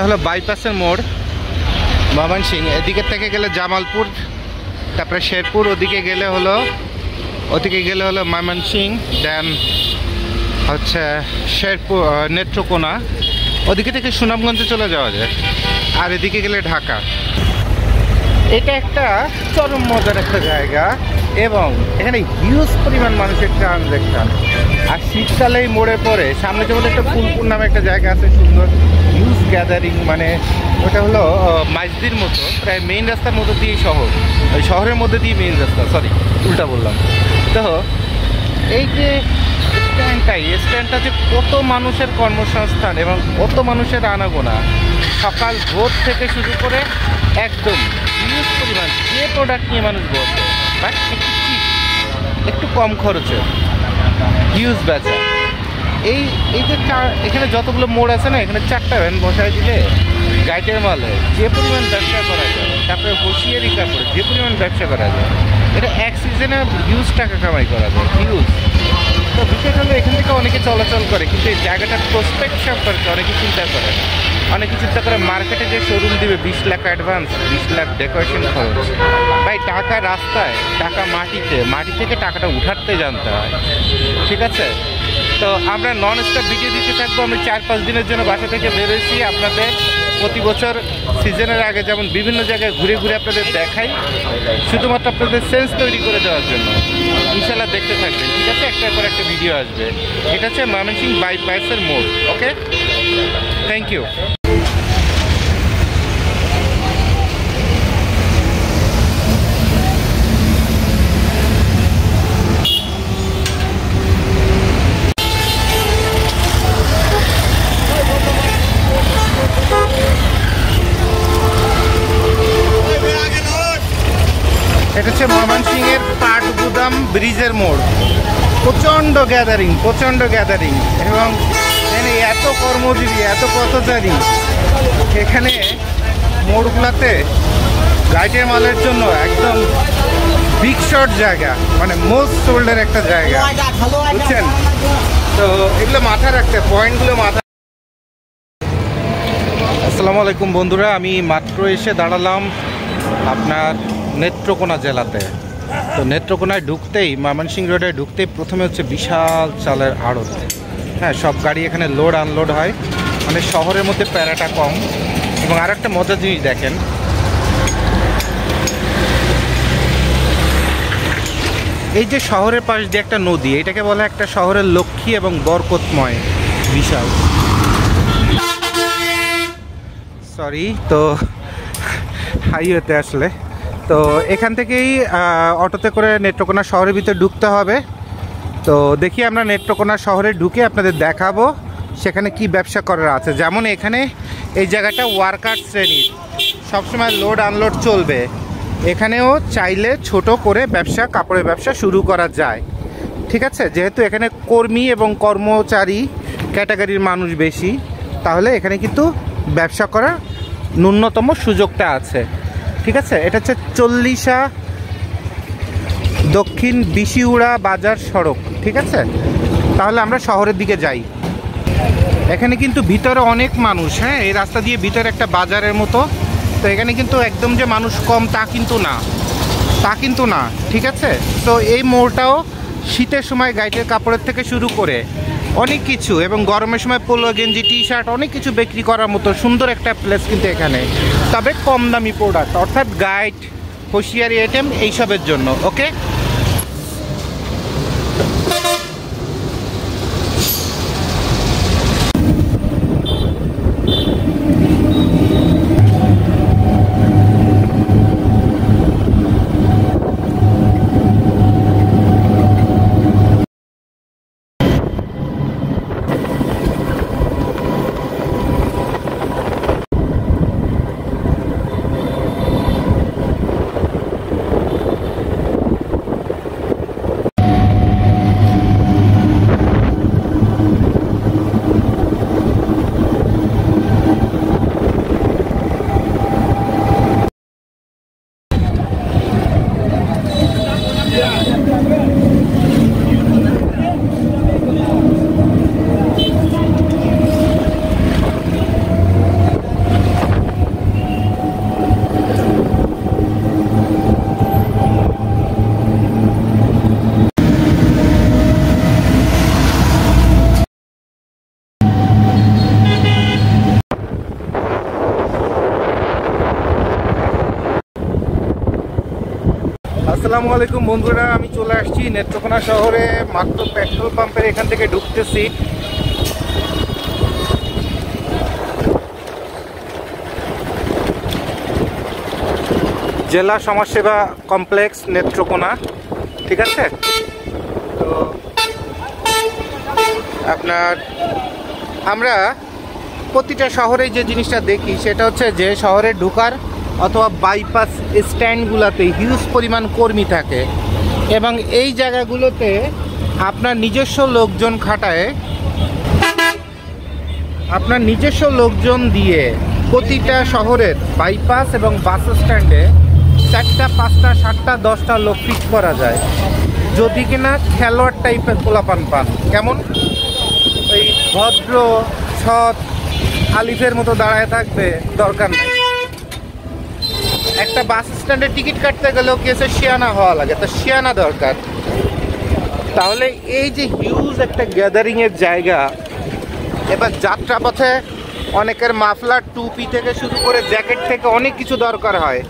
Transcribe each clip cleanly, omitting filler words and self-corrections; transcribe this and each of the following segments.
হলো বাইপাসের মোড় ময়মনসিংহ। এদিকে থেকে গেলে জামালপুর, তারপরে শেরপুর, ওদিকে গেলে হলো ময়মনসিংহ, দেন হচ্ছে শেরপুর নেত্রকোনা, ওদিকে থেকে সুনামগঞ্জে চলে যাওয়া যায়। আর এদিকে গেলে ঢাকা। এটা একটা চরম মজার একটা জায়গা এবং এখানে হিউজ পরিমাণ মানুষের টান দেখতাম। আর শীতকালেই মোড়ে পড়ে সামনে যেমন একটা ফুলপুর নামে একটা জায়গা আছে সুন্দর, হিউজ গ্যাদারিং, মানে ওটা হলো মাইজদির মতো, প্রায় মেইন রাস্তার মধ্যে দিয়ে শহর, ওই শহরের মধ্যে দিয়ে মেইন রাস্তা, সরি উল্টা বললাম। তো এই যে স্ট্যান্ডটা যে কত মানুষের কর্মসংস্থান এবং কত মানুষের আনাগোনা, সকাল ভোর থেকে শুরু করে একদম হিউজ পরিমাণ যে প্রোডাক্ট নিয়ে মানুষ বসে, বাট একটু চিপ, একটু কম খরচে হিউজ বেচা। এই যে এখানে যতগুলো মোড় আছে না, এখানে 4টা ভ্যান বসায় দিলে গাইডের মালে যে পরিমাণ ব্যবসা করা যায়, তারপরে হুঁশিয়ারি কাপড়ে যে পরিমাণ ব্যবসা করা যায়, এটা এক সিজনে হিউজ টাকা কামাই করা যায়, হিউজ। তো বিষয়টা হলো এখান থেকে অনেকে চলাচল করে, কিন্তু এই জায়গাটার প্রসপেক্ট সম্পর্কে অনেকে চিন্তা করে না। অনেকে চিন্তা করে মার্কেটে যে শোরুম দিবে 20 লাখ অ্যাডভান্স, 20 লাখ ডেকোরেশন খরচ। ভাই টাকা রাস্তায়, টাকা মাটিতে, মাটি থেকে টাকাটা উঠাতে জানতে হয়, ঠিক আছে? তো আমরা নন স্টপ ভিডিও দিতে থাকবো। আমি 4-5 দিনের জন্য বাসা থেকে বেরোয়েছি আপনাদের প্রতি বছর সিজনের আগে যেমন বিভিন্ন জায়গায় ঘুরে ঘুরে আপনাদের দেখাই, শুধুমাত্র আপনাদের সেন্স তৈরি করে দেওয়ার জন্য। ইনশাল্লাহ দেখতে থাকবেন, ঠিক আছে? একটার পর একটা ভিডিও আসবে। এটা হচ্ছে ময়মনসিংহ বাইপাসের মোড়। ওকে, থ্যাংক ইউ। এটা হচ্ছে ময়মনসিংহের পাটগুদাম ব্রিজের মোড়। প্রচণ্ড গ্যাদারিং এবং এখানে এত কর্মজীবী, এত পথচারী। এখানে মোড়গুলাতে গাইডের মালের জন্য একদম বিগ শট জায়গা, মানে মোস্ট সোল্ডের একটা জায়গা, বুঝছেন? তো এগুলো মাথায় রাখতে, পয়েন্টগুলো মাথায়। আসসালামু আলাইকুম বন্ধুরা, আমি মাত্র এসে দাঁড়ালাম আপনার নেত্রকোনা জেলাতে। তো নেত্রকোনায় ঢুকতেই, ময়মনসিংহ রোডে ঢুকতেই প্রথমে হচ্ছে বিশাল চালের আড়ত। হ্যাঁ, সব গাড়ি এখানে লোড আনলোড হয়, মানে শহরের মধ্যে প্যারাটা কম। এবং আর একটা মজার জিনিস দেখেন, এই যে শহরের পাশ দিয়ে একটা নদী, এটাকে বলে একটা শহরের লক্ষ্মী এবং বরকতময় বিশাল। সরি, তো হাইওয়েতে আসলে তো এখান থেকেই অটোতে করে নেত্রকোনা শহরের ভিতরে ঢুকতে হবে। তো দেখি আমরা নেত্রকোনা শহরে ঢুকে আপনাদের দেখাবো সেখানে কি ব্যবসা করার আছে। যেমন এখানে এই জায়গাটা ওয়ার্কার শ্রেণীর, সবসময় লোড আনলোড চলবে। এখানেও চাইলে ছোট করে ব্যবসা, কাপড়ের ব্যবসা শুরু করা যায়, ঠিক আছে? যেহেতু এখানে কর্মী এবং কর্মচারী ক্যাটাগরির মানুষ বেশি, তাহলে এখানে কিন্তু ব্যবসা করার ন্যূনতম সুযোগটা আছে, ঠিক আছে? এটা হচ্ছে 40 দক্ষিণ বিশিউড়া বাজার সড়ক, ঠিক আছে? তাহলে আমরা শহরের দিকে যাই। এখানে কিন্তু ভিতরে অনেক মানুষ, হ্যাঁ, এই রাস্তা দিয়ে ভিতরে একটা বাজারের মতো। তো এখানে কিন্তু একদম যে মানুষ কম তা কিন্তু না, ঠিক আছে? তো এই মোড়টাও শীতের সময় গাইডের কাপড়ের থেকে শুরু করে অনেক কিছু, এবং গরমের সময় পোলো গেঞ্জি, টি শার্ট, অনেক কিছু বিক্রি করার মতো সুন্দর একটা প্লেস কিন্তু এখানে। তবে কম দামি প্রোডাক্ট, অর্থাৎ গাইড, হুঁশিয়ারি আইটেম এইসবের জন্য। ওকে, আসসালামু আলাইকুম বন্ধুরা, আমি চলে আসছি নেত্রকোনা শহরে। মাত্র পেট্রোল পাম্পের এখান থেকে ঢুকতেছি। জেলা সমাজসেবা কমপ্লেক্স নেত্রকোনা, ঠিক আছে। তো আপনার আমরা প্রতিটা শহরে যে জিনিসটা দেখি সেটা হচ্ছে যে শহরে ঢোকার অথবা বাইপাস স্ট্যান্ডগুলোতে হিউজ পরিমাণ কর্মী থাকে এবং এই জায়গাগুলোতে আপনার নিজস্ব লোকজন খাটায়, আপনার নিজস্ব লোকজন দিয়ে প্রতিটা শহরের বাইপাস এবং বাস স্ট্যান্ডে 4টা 5টা 7টা 10টা লোক ফিক্স করা যায়, যদি কিনা খেলোয়াড় টাইপের পোলাপান পান। কেমন? ওই ভদ্র সৎ আলিফের মতো দাঁড়ায় থাকবে দরকার নেই। একটা বাস স্ট্যান্ডে টিকিট কাটতে গেলেও কেসে শিয়ানা হওয়া লাগে, তো শিয়ানা দরকার। তাহলে এই যে হিউজ একটা গ্যাদারিংয়ের জায়গা, এবার যাত্রাপথে অনেকের মাফলার টুপি থেকে শুরু করে জ্যাকেট থেকে অনেক কিছু দরকার হয়,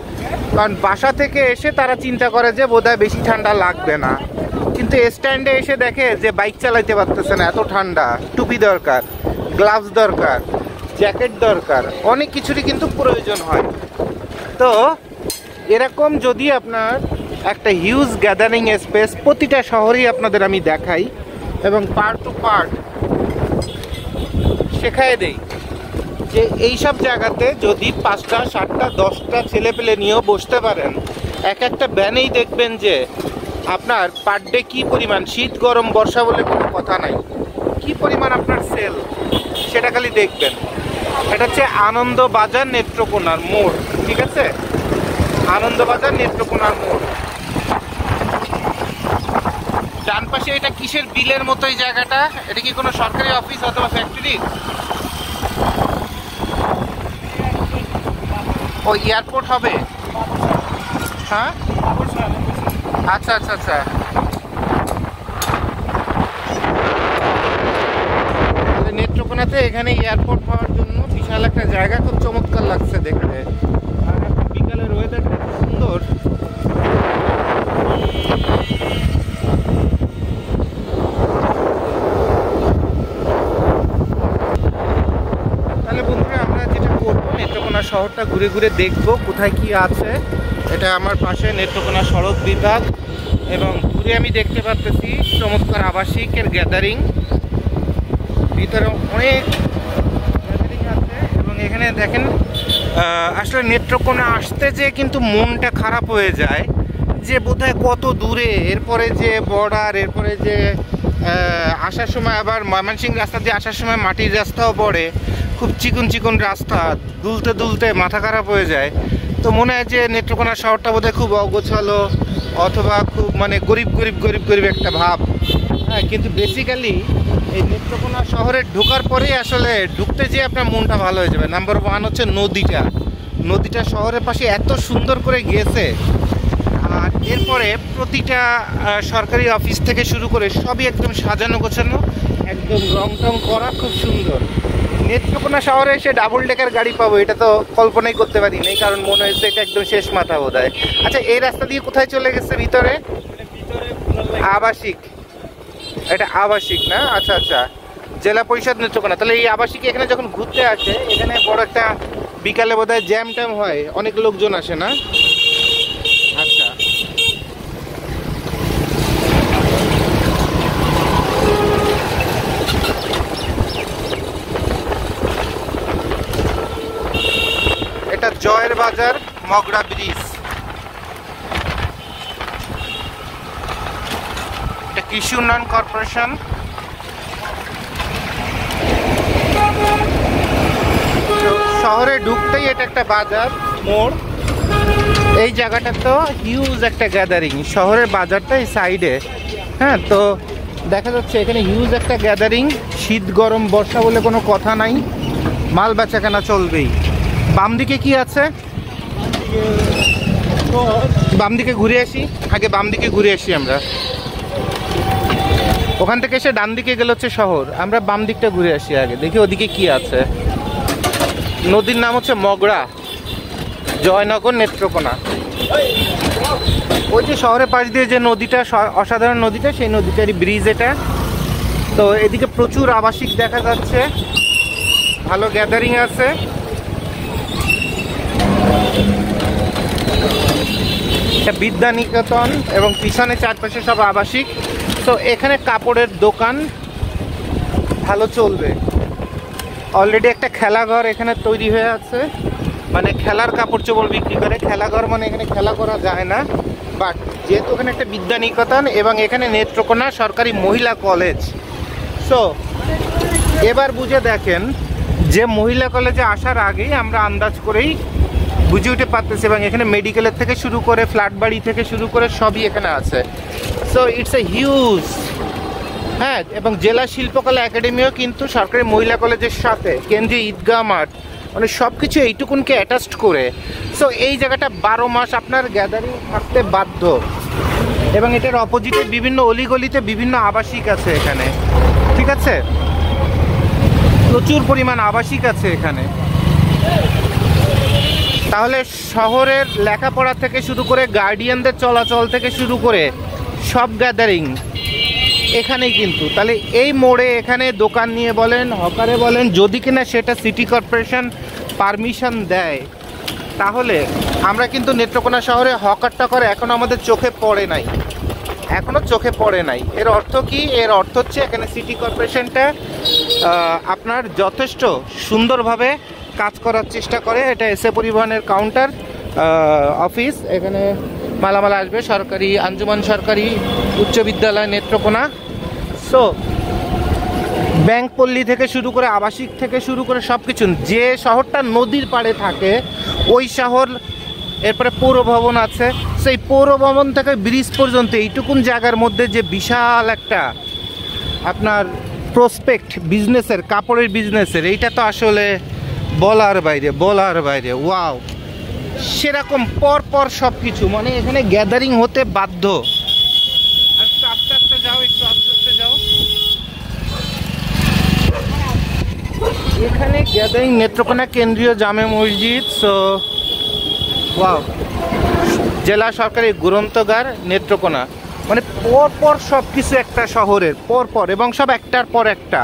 কারণ বাসা থেকে এসে তারা চিন্তা করে যে বোধহয় বেশি ঠান্ডা লাগবে না, কিন্তু স্ট্যান্ডে এসে দেখে যে বাইক চালাইতে পারতেছে না, এত ঠান্ডা। টুপি দরকার, গ্লাভস দরকার, জ্যাকেট দরকার, অনেক কিছুরই কিন্তু প্রয়োজন হয়। তো এরকম যদি আপনার একটা হিউজ গ্যাদারিং স্পেস প্রতিটা শহরেই আপনাদের আমি দেখাই এবং পার্ট টু পার্ট শেখায় দেই যে এইসব জায়গাতে যদি 5টা 7টা 10টা ছেলে পেলে নিয়েও বসতে পারেন, এক একটা ভ্যানেই দেখবেন যে আপনার পার ডে কী পরিমাণ, শীত গরম বর্ষা বলে কোনো কথা নাই, কি পরিমাণ আপনার সেল সেটা খালি দেখবেন। এটা হচ্ছে আনন্দবাজার নেত্রকোনার মোড়, ঠিক আছে, আনন্দবাজার নেত্রকোনার মোড়। ডান পাশে এটা কিসের বিলের মতো এই জায়গাটা? এটা কি কোনো সরকারি অফিস অথবা ফ্যাক্টরি? ও এয়ারপোর্ট হবে? হ্যাঁ, আচ্ছা আচ্ছা আচ্ছা। নেত্রকোনাতে এখানে এয়ারপোর্ট হওয়ার জন্য বিশাল একটা জায়গা, খুব চমৎকার লাগছে দেখতে। আর বিকালের ওয়েদারটা সুন্দর। তাহলে বন্ধুরা আমরা যেটা করবো, নেত্রকোনা শহরটা ঘুরে ঘুরে দেখবো কোথায় কি আছে। এটা আমার পাশে নেত্রকোনা সড়ক বিভাগ এবং দূরে আমি দেখতে পাচ্ছি চমৎকার আবাসিকের গ্যাদারিং, ভিতরে অনেক গ্যাদারিং আছে। এবং এখানে দেখেন আসলে নেত্রকোনা আসতে যে কিন্তু মনটা খারাপ হয়ে যায় যে বোধহয় কত দূরে, এরপরে যে বর্ডার, এরপরে যে আসার সময় আবার ময়মনসিংহ রাস্তা দিয়ে আসার সময় মাটির রাস্তাও পড়ে, খুব চিকন চিকন রাস্তা, দুলতে দুলতে মাথা খারাপ হয়ে যায়। তো মনে হয় যে নেত্রকোনা শহরটা বোধহয় খুব অগোছালো অথবা খুব মানে গরিব গরিব গরিব গরিব একটা ভাব। হ্যাঁ, কিন্তু বেসিক্যালি এই নেত্রকোনা শহরে ঢোকার পরেই আসলে ঢুকতে যেয়ে আপনার মনটা ভালো হয়ে যাবে। নাম্বার 1 হচ্ছে নদীটা শহরের পাশে এত সুন্দর করে গিয়েছে। আর এরপরে প্রতিটা সরকারি অফিস থেকে শুরু করে সবই একদম সাজানো গোছানো, একদম রং টং করা, খুব সুন্দর। নেত্রকোনা শহরে এসে ডাবল ডেকার গাড়ি পাবো এটা তো কল্পনাই করতে পারি নাই, কারণ মনে হচ্ছে এটা একদম শেষ মাথা বোধ হয়। আচ্ছা, এই রাস্তা দিয়ে কোথায় চলে গেছে? ভিতরে আবাসিক, এটা আবাসিক না? আচ্ছা আচ্ছা, জেলা পরিষদ নেত্রকোনা। তাহলে এই আবাসিক এখানে যখন ঘুরতে আসে, এখানে বড় একটা বিকালে বোধহয় জ্যাম ট্যাম হয়, অনেক লোকজন আসে না? আচ্ছা, এটা জয়ের বাজার মগরা ব্রিজ, এটা কৃষি উন্নয়ন কর্পোরেশন। শহরে ঢুকতেই এটা একটা বাজার মোড়। এই জায়গাটা তো হিউজ একটা গ্যাদারিং, শহরের বাজারটা এই সাইডে। হ্যাঁ, তো দেখা যাচ্ছে এখানে হিউজ একটা গ্যাদারিং, শীত গরম বর্ষা বলে কোনো কথা নাই, মাল বেচা কেনা চলবেই। বাম দিকে কি আছে? বাম দিকে ঘুরে আসি, আগে বাম দিকে ঘুরে আসি আমরা। ওখান থেকে এসে ডান দিকে গেলে হচ্ছে শহর, আমরা বাম দিকটা ঘুরে আসি আগে, দেখি ওদিকে কি আছে। নদীর নাম হচ্ছে মগরা, জয়নগর নেত্রকোনা। ওই যে শহরের পাশ দিয়ে যে নদীটা, অসাধারণ নদীটা, সেই নদীটারই ব্রিজ এটা। তো এদিকে প্রচুর আবাসিক দেখা যাচ্ছে, ভালো গ্যাদারিং আছে। বিদ্যানিকেতন এবং পিছনে চারপাশে সব আবাসিক। তো এখানে কাপড়ের দোকান ভালো চলবে। অলরেডি একটা খেলাঘর এখানে তৈরি হয়ে আছে, মানে খেলার কাপড় চোপড় বিক্রি করে। খেলাঘর মানে এখানে খেলা করা যায় না, বাট যেহেতু এখানে একটা বিদ্যানিকেতন এবং এখানে নেত্রকোনা সরকারি মহিলা কলেজ। সো এবার বুঝে দেখেন যে মহিলা কলেজে আসার আগেই আমরা আন্দাজ করেই বুঝে উঠে পারতেছি, এবং এখানে মেডিকেলের থেকে শুরু করে ফ্ল্যাট বাড়ি থেকে শুরু করে সবই এখানে আছে। So it's a huge. হ্যাঁ, এবং জেলা শিল্পকলা একাডেমিও কিন্তু সরকারি মহিলা কলেজের সাথে, কেন্দ্রীয় ঈদগাহ মাঠ, মানে সব কিছু এইটুকুনকে অ্যাটাচড করে। সো এই জায়গাটা 12 মাস আপনার গ্যাদারিং থাকতে বাধ্য। এবং এটার অপোজিটে বিভিন্ন অলিগলিতে বিভিন্ন আবাসিক আছে এখানে, ঠিক আছে? প্রচুর পরিমাণ আবাসিক আছে এখানে। তাহলে শহরের লেখাপড়া থেকে শুরু করে গার্ডিয়ানদের চলাচল থেকে শুরু করে সব গ্যাদারিং এখানেই কিন্তু। তাহলে এই মোড়ে এখানে দোকান নিয়ে বলেন, হকারে বলেন, যদি কিনা সেটা সিটি কর্পোরেশন পারমিশন দেয়, তাহলে আমরা কিন্তু নেত্রকোনা শহরে হকার টাকার এখনও আমাদের চোখে পড়ে নাই, এখনও চোখে পড়ে নাই। এর অর্থ কি? এর অর্থ হচ্ছে এখানে সিটি কর্পোরেশনটা আপনার যথেষ্ট সুন্দরভাবে কাজ করার চেষ্টা করে। এটা এসএ পরিবহনের কাউন্টার অফিস। এখানে মালামাল আসবে সরকারি আঞ্জুমান সরকারি উচ্চ বিদ্যালয় নেত্রকোনা। সো ব্যাংকপল্লী থেকে শুরু করে আবাসিক থেকে শুরু করে সব কিছু, যে শহরটা নদীর পাড়ে থাকে ওই শহর। এরপরে পৌর ভবন আছে, সেই পৌর ভবন থেকে ব্রিজ পর্যন্ত এইটুকুন জায়গার মধ্যে যে বিশাল একটা আপনার প্রসপেক্ট বিজনেসের, কাপড়ের বিজনেসের, এইটা তো আসলে বলার বাইরে, বলার বাইরে। ওয়াও, সেরকম পর পর সব কিছু, মানে এখানে গ্যাদারিং হতে বাধ্য। আস্তে আস্তে আস্তে যাও, একটু আস্তে আস্তে যাও। এখানে গ্যাদারিং নেত্রকোনা কেন্দ্রীয় জামে মসজিদ। সো ওয়াও, জেলা সরকারি গ্রন্থাগার নেত্রকোনা, মানে পর পর সব কিছু একটা শহরের পর পর, এবং সব একটার পর একটা।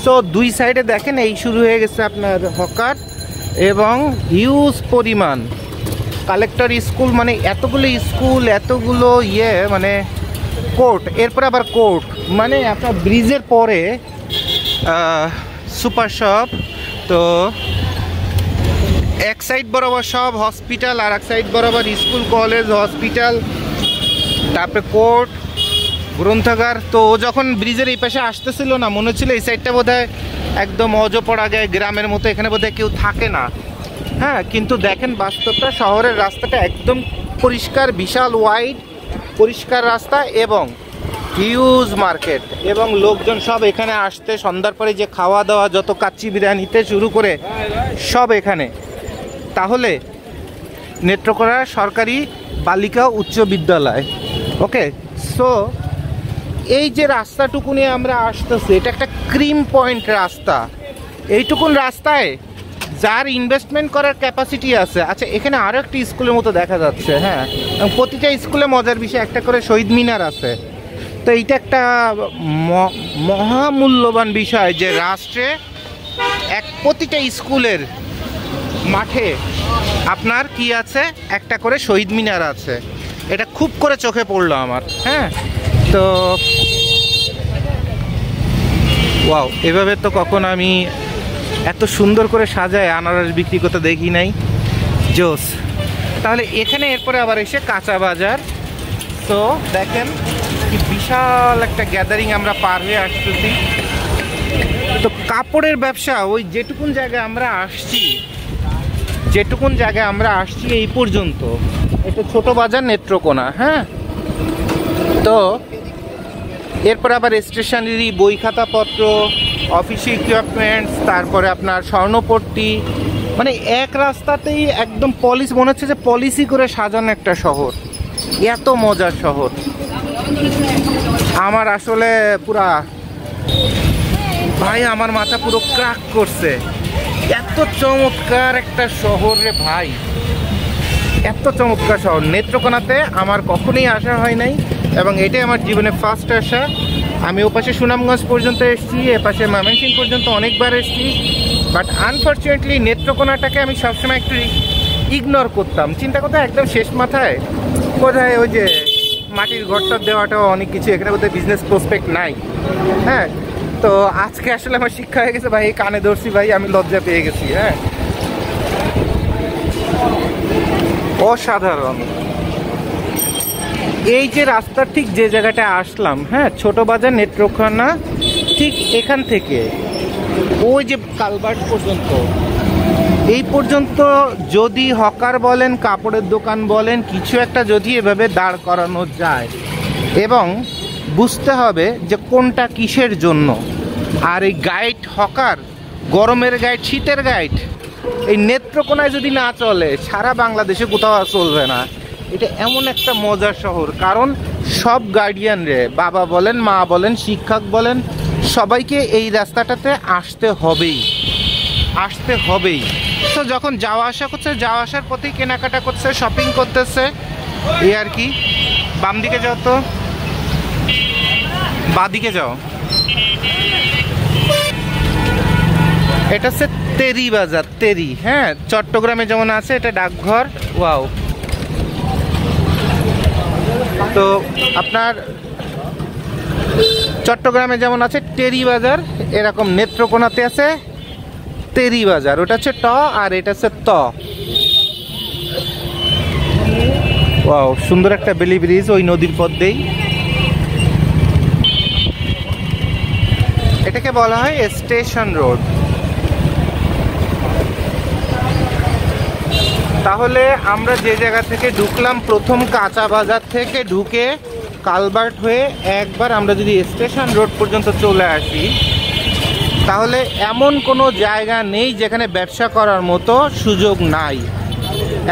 সো দুই সাইডে দেখেন এই শুরু হয়ে গেছে আপনার হকার, এবং হিউজ পরিমাণ কালেক্টর স্কুল, মানে এতগুলো স্কুল, এতগুলো মানে কোর্ট, এরপরে আবার কোর্ট, মানে আপনার ব্রিজের পরে সুপার শপ। তো এক সাইড বরাবর সব হসপিটাল, আর এক সাইড বরাবর স্কুল, কলেজ, হসপিটাল, তারপরে কোর্ট, গ্রন্থাগার। তো যখন ব্রিজের এই পাশে আসতেছিল না, মনে হচ্ছিল এই সাইডটা বোধহয় একদম অজপড়া গায়ে গ্রামের মতো, এখানে বোধহয় কেউ থাকে না। হ্যাঁ, কিন্তু দেখেন বাস্তবটা, শহরের রাস্তাটা একদম পরিষ্কার, বিশাল ওয়াইড পরিষ্কার রাস্তা, এবং হিউজ মার্কেট, এবং লোকজন সব এখানে আসতে, সন্ধ্যার পরে যে খাওয়া দাওয়া, যত কাচ্চি বিরিয়ানিতে শুরু করে সব এখানে। তাহলে নেত্রকোনা সরকারি বালিকা উচ্চ বিদ্যালয়, ওকে। সো এই যে রাস্তাটুকু নিয়ে আমরা আসতেছি, এটা একটা ক্রিম পয়েন্ট রাস্তা। এইটুকুন রাস্তায় যার ইনভেস্টমেন্ট করার ক্যাপাসিটি আছে। আচ্ছা, এখানে আরও একটি স্কুলের মতো দেখা যাচ্ছে। হ্যাঁ, প্রতিটা স্কুলে মজার বিষয় একটা করে শহীদ মিনার আছে। তো এইটা একটা মহামূল্যবান বিষয় যে রাষ্ট্রে প্রতিটা স্কুলের মাঠে আপনার কি আছে, একটা করে শহীদ মিনার আছে। এটা খুব করে চোখে পড়লো আমার। হ্যাঁ, তো ওয়াও, এভাবে তো কখন আমি এত সুন্দর করে সাজায় আনারস বিক্রি করতে দেখি নাই। জোস। তাহলে এখানে এরপরে আবার এসে কাঁচা বাজার। তো দেখেন কি বিশাল একটা গ্যাদারিং আমরা পার হয়ে আসতেছি। তো কাপড়ের ব্যবসা, ওই যেটুকুন জায়গায় আমরা আসছি এই পর্যন্ত, এটা ছোট বাজার নেত্রকোনা। হ্যাঁ, তো এরপর আবার স্টেশনারি, বই খাতাপত্র, অফিস ইকুইপমেন্টস, তারপরে আপনার স্বর্ণপট্টি, মানে এক রাস্তাতেই একদম পলিসি, মনে হচ্ছে যে পলিসি করে সাজানো একটা শহর। এত মজার শহর, আমার আসলে পুরা ভাই, আমার মাথা পুরো ক্রাক করছে। এত চমৎকার একটা শহর রে ভাই। এত চমৎকার শহর নেত্রকোনাতে আমার কখনোই আসা হয় নাই, এবং এটাই আমার জীবনে ফার্স্ট আসা। আমি ওপাশে সুনামগঞ্জ পর্যন্ত এসেছি, এপাশে ময়মনসিংহ পর্যন্ত অনেকবার এসেছি, বাট আনফর্চুনেটলি নেত্রকোনাটাকে আমি সবসময় একটু ইগনোর করতাম, চিন্তা করতাম একদম শেষ মাথায় কোথায় ওই যে মাটির ঘরটা দেওয়াটাও অনেক কিছু, এখানে বোধহয় বিজনেস প্রসপেক্ট নাই। হ্যাঁ, তো আজকে আসলে আমার শিক্ষা হয়ে গেছে ভাই, কানে ধরছি ভাই, আমি লজ্জা পেয়ে গেছি। হ্যাঁ, অসাধারণ। এই যে রাস্তার ঠিক যে জায়গাটা আসলাম, হ্যাঁ, ছোট বাজার নেত্রকোনা, ঠিক এখান থেকে ওই যে কালভার্ট পর্যন্ত, এই পর্যন্ত যদি হকার বলেন, কাপড়ের দোকান বলেন, কিছু একটা যদি এভাবে দাঁড় করানো যায়, এবং বুঝতে হবে যে কোনটা কিসের জন্য। আর এই গাইড হকার, গরমের গাইড, শীতের গাইড, এই নেত্রকোনায় যদি না চলে সারা বাংলাদেশে কোথাও চলবে না। এটা এমন একটা মজার শহর, কারণ সব গার্ডিয়ানরে, বাবা বলেন, মা বলেন, শিক্ষক বলেন, সবাইকে এই রাস্তাটাতে আসতে হবেই, আসতে হবেই। তো যখন যাওয়া আসা করছে, যাওয়া আসার পথেই কেনাকাটা করছে, শপিং করতেছে, এই আর কি। বাম দিকে যাও, তো বাদিকে যাও। এটা হচ্ছে তেরি বাজার, তেরি। হ্যাঁ, চট্টগ্রামে যেমন আছে এটা ডাকঘর। ওয়াও। তো আপনার চট্টগ্রামে যেমন আছে টেরি বাজার, এরকম নেত্রকোনাতে আছে তেরি বাজার। ওটা হচ্ছে ট আর এটা হচ্ছে ত। ওয়াও, সুন্দর একটা বেলি ব্রিজ ওই নদীর পথ দেই। এটাকে বলা হয় স্টেশন রোড। তাহলে আমরা যে জায়গা থেকে ঢুকলাম, প্রথম কাঁচা বাজার থেকে ঢুকে কালভার্ট হয়ে একবার আমরা যদি স্টেশন রোড পর্যন্ত চলে আসি, তাহলে এমন কোনো জায়গা নেই যেখানে ব্যবসা করার মতো সুযোগ নাই,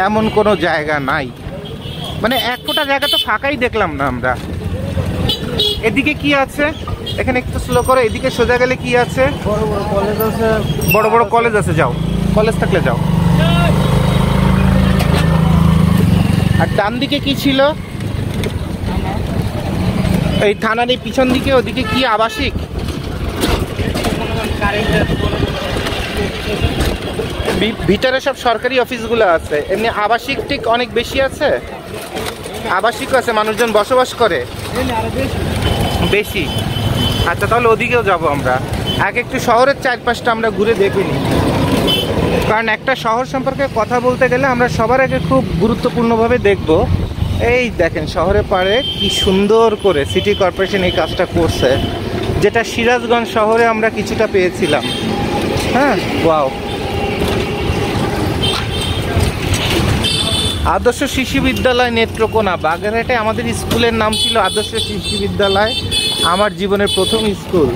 এমন কোনো জায়গা নাই। মানে এক ফোঁটা জায়গা তো ফাঁকাই দেখলাম না আমরা। এদিকে কি আছে, এখানে একটু স্লো করো, এদিকে সোজা গেলে কি আছে? বড় বড় কলেজ আছে, বড় বড় কলেজ আছে, যাও, কলেজ থাকলে যাও। আর ডান দিকে কি ছিল? এই থানার এই পিছন দিকে, ওদিকে কি আবাসিক? ভিতরে সব সরকারি অফিসগুলো আছে, এমনি আবাসিক ঠিক অনেক বেশি আছে, আবাসিক আছে, মানুষজন বসবাস করে বেশি। আচ্ছা, তাহলে ওদিকেও যাব আমরা। আগে একটু শহরের চারপাশটা আমরা ঘুরে দেখিনি, কারণ একটা শহর সম্পর্কে কথা বলতে গেলে আমরা সবার আগে খুব গুরুত্বপূর্ণভাবে দেখব। এই দেখেন শহরের পাড়ে কি সুন্দর করে সিটি কর্পোরেশন এই কাজটা করছে, যেটা সিরাজগঞ্জ শহরে আমরা কিছুটা পেয়েছিলাম। হ্যাঁ, ওয়াও। আদর্শ শিশু বিদ্যালয় নেত্রকোনা, বাগেরহাটে আমাদের স্কুলের নাম ছিল আদর্শ শিশু বিদ্যালয়, আমার জীবনের প্রথম স্কুল।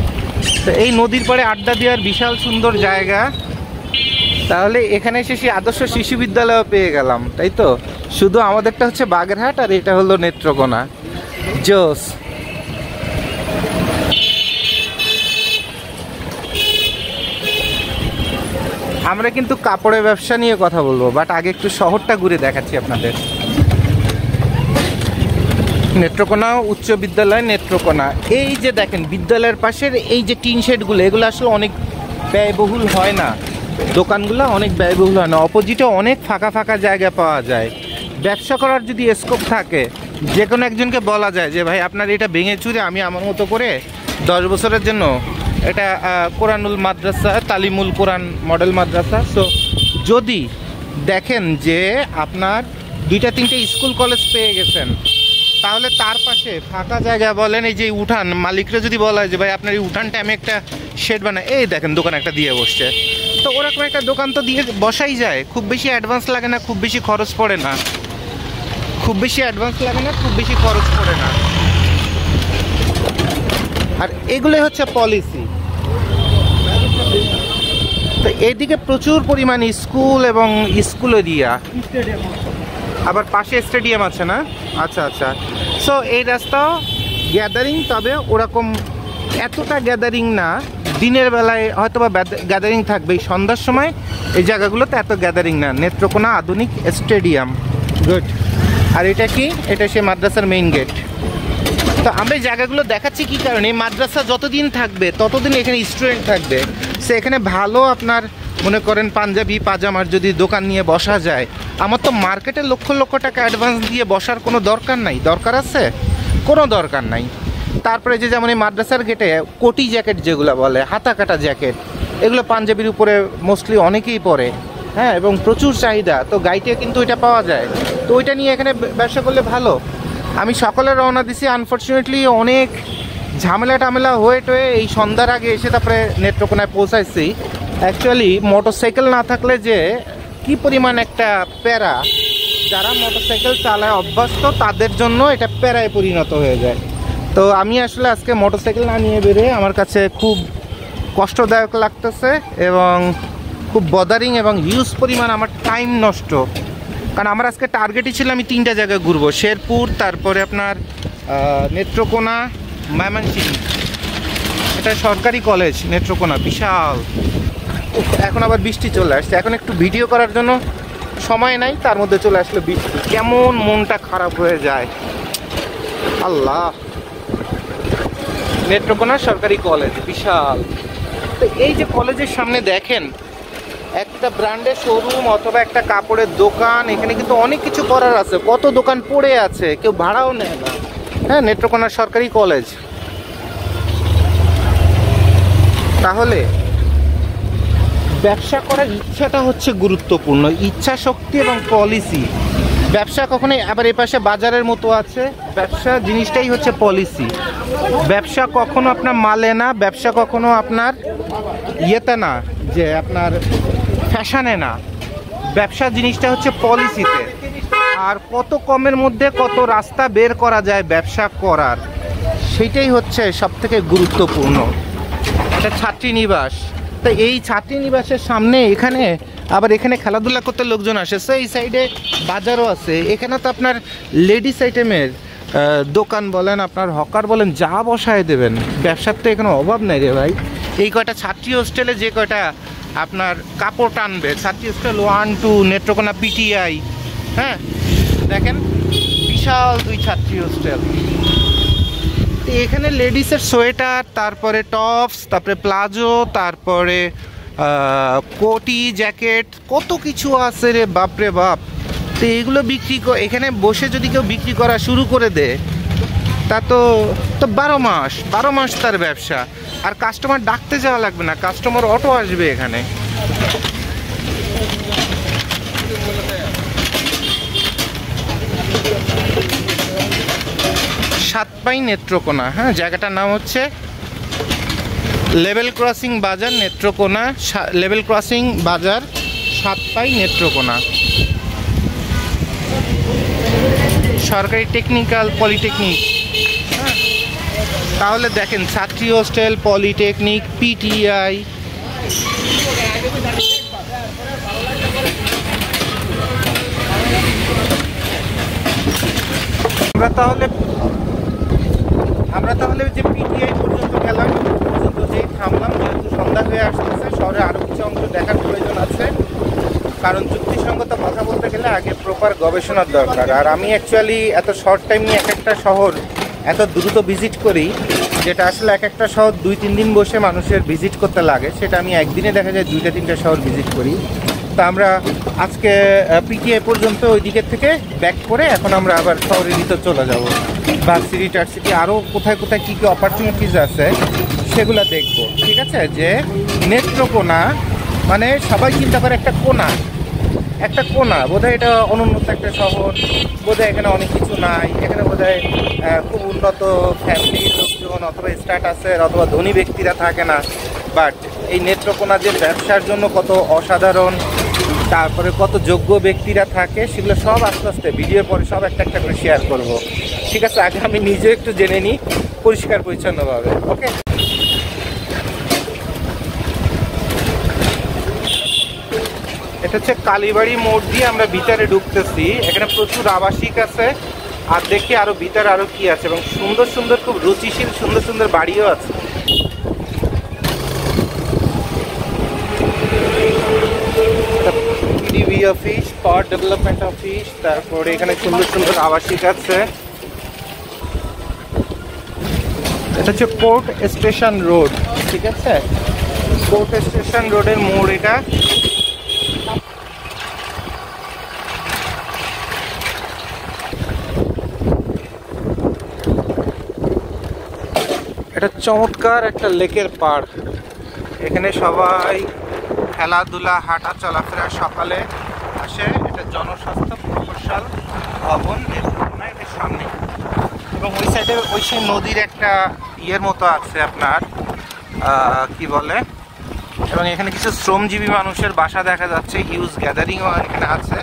তো এই নদীর পাড়ে আড্ডা দেওয়ার বিশাল সুন্দর জায়গা। তাহলে এখানে এসে সেই আদর্শ শিশু বিদ্যালয়ও পেয়ে গেলাম, তাই তো? শুধু আমাদেরটা হচ্ছে বাগেরহাট আর এটা হলো নেত্রকোনা। জোস। আমরা কিন্তু কাপড়ের ব্যবসা নিয়ে কথা বলবো, বাট আগে একটু শহরটা ঘুরে দেখাচ্ছি আপনাদের। নেত্রকোনা উচ্চ বিদ্যালয় নেত্রকোনা। এই যে দেখেন বিদ্যালয়ের পাশের এই যে টিন শেডগুলো, এগুলো আসলে অনেক ব্যয়বহুল হয় না, দোকানগুলো অনেক ব্যয়বহুল হয় না, অপোজিটে অনেক ফাঁকা ফাঁকা জায়গা পাওয়া যায়। ব্যবসা করার যদি স্কোপ থাকে, যে কোনো একজনকে বলা যায় যে ভাই আপনার এটা ভেঙে চুরে আমি আমার মতো করে 10 বছরের জন্য এটা কোরআনুল মাদ্রাসা, তালিমুল কোরআন মডেল মাদ্রাসা। সো যদি দেখেন যে আপনার 2-3টে স্কুল কলেজ পেয়ে গেছেন, তাহলে তার পাশে ফাঁকা জায়গা বলেন, এই যে উঠান, মালিকরা যদি বলা হয় যে ভাই আপনার এই উঠানটা আমি একটা শেড বানাই, এই দেখেন দোকান একটা দিয়ে বসছে, তো ওরকম একটা দোকান তো দিয়ে বসাই যায়। খুব বেশি অ্যাডভান্স লাগে না, খুব বেশি খরচ পড়ে না, খুব বেশি অ্যাডভান্স লাগে না, খুব বেশি খরচ পড়ে না। আর এগুলোই হচ্ছে পলিসি। তো এইদিকে প্রচুর পরিমাণে স্কুল এবং স্কুল এরিয়া, আবার পাশে স্টেডিয়াম আছে না? আচ্ছা আচ্ছা। সো এই রাস্তাও গ্যাদারিং, তবে ওরকম এতটা গ্যাদারিং না। দিনের বেলায় হয়তো বা গ্যাদারিং থাকবে, সন্ধ্যার সময় এই জায়গাগুলোতে এত গ্যাদারিং না। নেত্রকোনা আধুনিক স্টেডিয়াম, গুড। আর এটা কি? এটা সে মাদ্রাসার মেইন গেট। তো আমরা এই জায়গাগুলো দেখাচ্ছি কি কারণে, মাদ্রাসা যতদিন থাকবে ততদিন এখানে স্টুডেন্ট থাকবে। সে এখানে ভালো আপনার মনে করেন পাঞ্জাবি পাজামার যদি দোকান নিয়ে বসা যায়, আমার তো মার্কেটে লক্ষ লক্ষ টাকা অ্যাডভান্স দিয়ে বসার কোনো দরকার নাই। দরকার আছে? কোনো দরকার নাই। তারপরে যে যেমন এই মাদ্রাসার গেটে কোটি জ্যাকেট যেগুলো বলে, হাতা কাটা জ্যাকেট, এগুলো পাঞ্জাবির উপরে মোস্টলি অনেকেই পরে, হ্যাঁ, এবং প্রচুর চাহিদা। তো গাইটে কিন্তু এটা পাওয়া যায়। তো ওইটা নিয়ে এখানে ব্যবসা করলে ভালো। আমি সকালে রওনা দিছি, আনফর্চুনেটলি অনেক ঝামেলা টামেলা হয়ে টয়ে এই সন্ধ্যার আগে এসে তারপরে নেত্রকোনায় পৌঁছাইছি। অ্যাকচুয়ালি মোটরসাইকেল না থাকলে যে কি পরিমাণ একটা প্যারা, যারা মোটরসাইকেল চালায় অভ্যস্ত তাদের জন্য এটা প্যারায় পরিণত হয়ে যায়। তো আমি আসলে আজকে মোটরসাইকেল না নিয়ে বেরোয় আমার কাছে খুব কষ্টদায়ক লাগতেছে এবং খুব বদারিং এবং হিউজ পরিমাণ আমার টাইম নষ্ট। কারণ আমার আজকে টার্গেটই ছিল আমি 3টা জায়গায় ঘুরবো, শেরপুর, তারপরে আপনার নেত্রকোনা, ময়মনসিংহ। এটা সরকারি কলেজ নেত্রকোনা, বিশাল। এখন আবার বৃষ্টি চলে আসছে, এখন একটু ভিডিও করার জন্য সময় নাই, তার মধ্যে চলে আসলে বৃষ্টি। কেমন মনটা খারাপ হয়ে যায় আল্লাহ। নেত্রকোনা সরকারি কলেজ বিশাল। তো এই যে কলেজের সামনে দেখেন একটা ব্র্যান্ডের শোরুম অথবা একটা কাপড়ের দোকান, এখানে কিন্তু অনেক কিছু করার আছে। কত দোকান পড়ে আছে, কেউ ভাড়াও নেয় না। হ্যাঁ, নেত্রকোনা সরকারি কলেজ। তাহলে ব্যবসা করার ইচ্ছাটা হচ্ছে গুরুত্বপূর্ণ, ইচ্ছা শক্তি এবং পলিসি। ব্যবসা কখনোই, আবার এ পাশে বাজারের মতো আছে, ব্যবসা জিনিসটাই হচ্ছে পলিসি। ব্যবসা কখনো আপনার মালে না, ব্যবসা কখনো আপনার ইয়েতে না, যে আপনার ফ্যাশনে না। ব্যবসা জিনিসটা হচ্ছে পলিসিতে। আর কত কমের মধ্যে কত রাস্তা বের করা যায় ব্যবসা করার, সেটাই হচ্ছে সবথেকে গুরুত্বপূর্ণ। এটা ছাত্রীনিবাস। তো এই ছাত্রীনিবাসের সামনে এখানে আবার এখানে খেলাধুলা করতে লোকজন আসে। সো এই সাইডে বাজারও আছে। এখানে তো আপনার লেডিস আইটেমের দোকান বলেন, আপনার হকার বলেন, যা বসায় দেবেন। ব্যবসার তো এখানে অভাব নাই রে ভাই। এই কয়টা ছাত্রী হোস্টেলে যে কয়টা আপনার কাপড় টানবে, ছাত্রী হোস্টেল 1, 2, নেত্রকোনা পিটিআই, হ্যাঁ দেখেন বিশাল 2 ছাত্রী হোস্টেল। এখানে লেডিসের সোয়েটার, তারপরে টপস, তারপরে প্লাজো, তারপরে কোটি জ্যাকেট, কত কিছু আছে রে বাপরে বাপ। তো এগুলো বিক্রি এখানে বসে যদি কেউ বিক্রি করা শুরু করে দেয়, তা তো 12 মাস তার ব্যবসা। আর কাস্টমার ডাকতে যাওয়া লাগবে না, কাস্টমার অটো আসবে এখানে। সাতপাই নেত্রকোনা, হ্যাঁ, জায়গাটার নাম হচ্ছে লেভেল ক্রসিং বাজার নেত্রকোনা, লেভেল ক্রসিং বাজার, সাতপাই নেত্রকোনা। সরকারি টেকনিক্যাল পলিটেকনিক। হ্যাঁ, তাহলে দেখেন ছাত্রী হোস্টেল, পলিটেকনিক, পিটিআই। আমরা তাহলে যে পিটিআই পর্যন্ত গেলাম, পর্যন্ত যেই থামলাম, যেহেতু সন্ধ্যা হয়ে আসতেছে, শহরে আরও কিছু অংশ দেখার প্রয়োজন আছে। কারণ যুক্তিসঙ্গত কথা বলতে গেলে আগে প্রপার গবেষণার দরকার। আর আমি অ্যাকচুয়ালি এত শর্ট টাইম নিয়ে এক একটা শহর এত দ্রুত ভিজিট করি, যেটা আসলে এক একটা শহর 2-3 দিন বসে মানুষের ভিজিট করতে লাগে, সেটা আমি একদিনে দেখা যায় 2-3টা শহর ভিজিট করি। তা আমরা আজকে পিটিআই পর্যন্ত ওই দিকের থেকে ব্যাক করে এখন আমরা আবার শহরের ভিতর চলে যাব। ভার্সিটি টার্সিটি আরও কোথায় কোথায় কী কী অপরচুনিটিস আছে সেগুলো দেখব। ঠিক আছে, যে নেত্রকোনা মানে সবাই চিন্তা করে একটা কোনা, বোধহয় এটা অনুন্নত একটা শহর, বোধহয় এখানে অনেক কিছু নাই, এখানে বোধহয় খুব উন্নত ফ্যামিলির লোকজন অথবা স্ট্যাটাসের অথবা ধনী ব্যক্তিরা থাকে না। বাট এই নেত্রকোনা যে ব্যবসার জন্য কত অসাধারণ, তারপরে কত যোগ্য ব্যক্তিরা থাকে, সেগুলো সব আস্তে আস্তে ভিডিওর পরে সব একটা একটা করে শেয়ার করব। ঠিক আছে, আগে আমি নিজে একটু জেনে নিই পরিষ্কার পরিচ্ছন্নভাবে। ওকে, এটা হচ্ছে কালীবাড়ি মোড় দিয়ে আমরা ভিতরে ঢুকতেছি। এখানে প্রচুর আবাসিক আছে, আর দেখি আরো ভিতরে আরো কি আছে, এবং সুন্দর সুন্দর খুব রুচিশীল সুন্দর সুন্দর বাড়িও আছে। PDB office, power development office, তারপরে এখানে সুন্দর সুন্দর আবাসিক আছে। এটা হচ্ছে কোর্ট স্টেশন রোড, ঠিক আছে? কোর্ট স্টেশন রোডের মোড় এটা। এটা চমৎকার একটা লেকের পাড়। এখানে সবাই খেলাধুলা, হাঁটা চলাফেরা সকালে আসে। এটা জনস্বাস্থ্য প্রকৌশল ভবন, এর সামনে। এবং ওই সাইডে ওই সেই নদীর একটা ইয়ের মতো আছে আপনার, কি বলে, এবং এখানে কিছু শ্রমজীবী মানুষের বাসা দেখা যাচ্ছে। হিউজ গ্যাদারিংও এখানে আছে,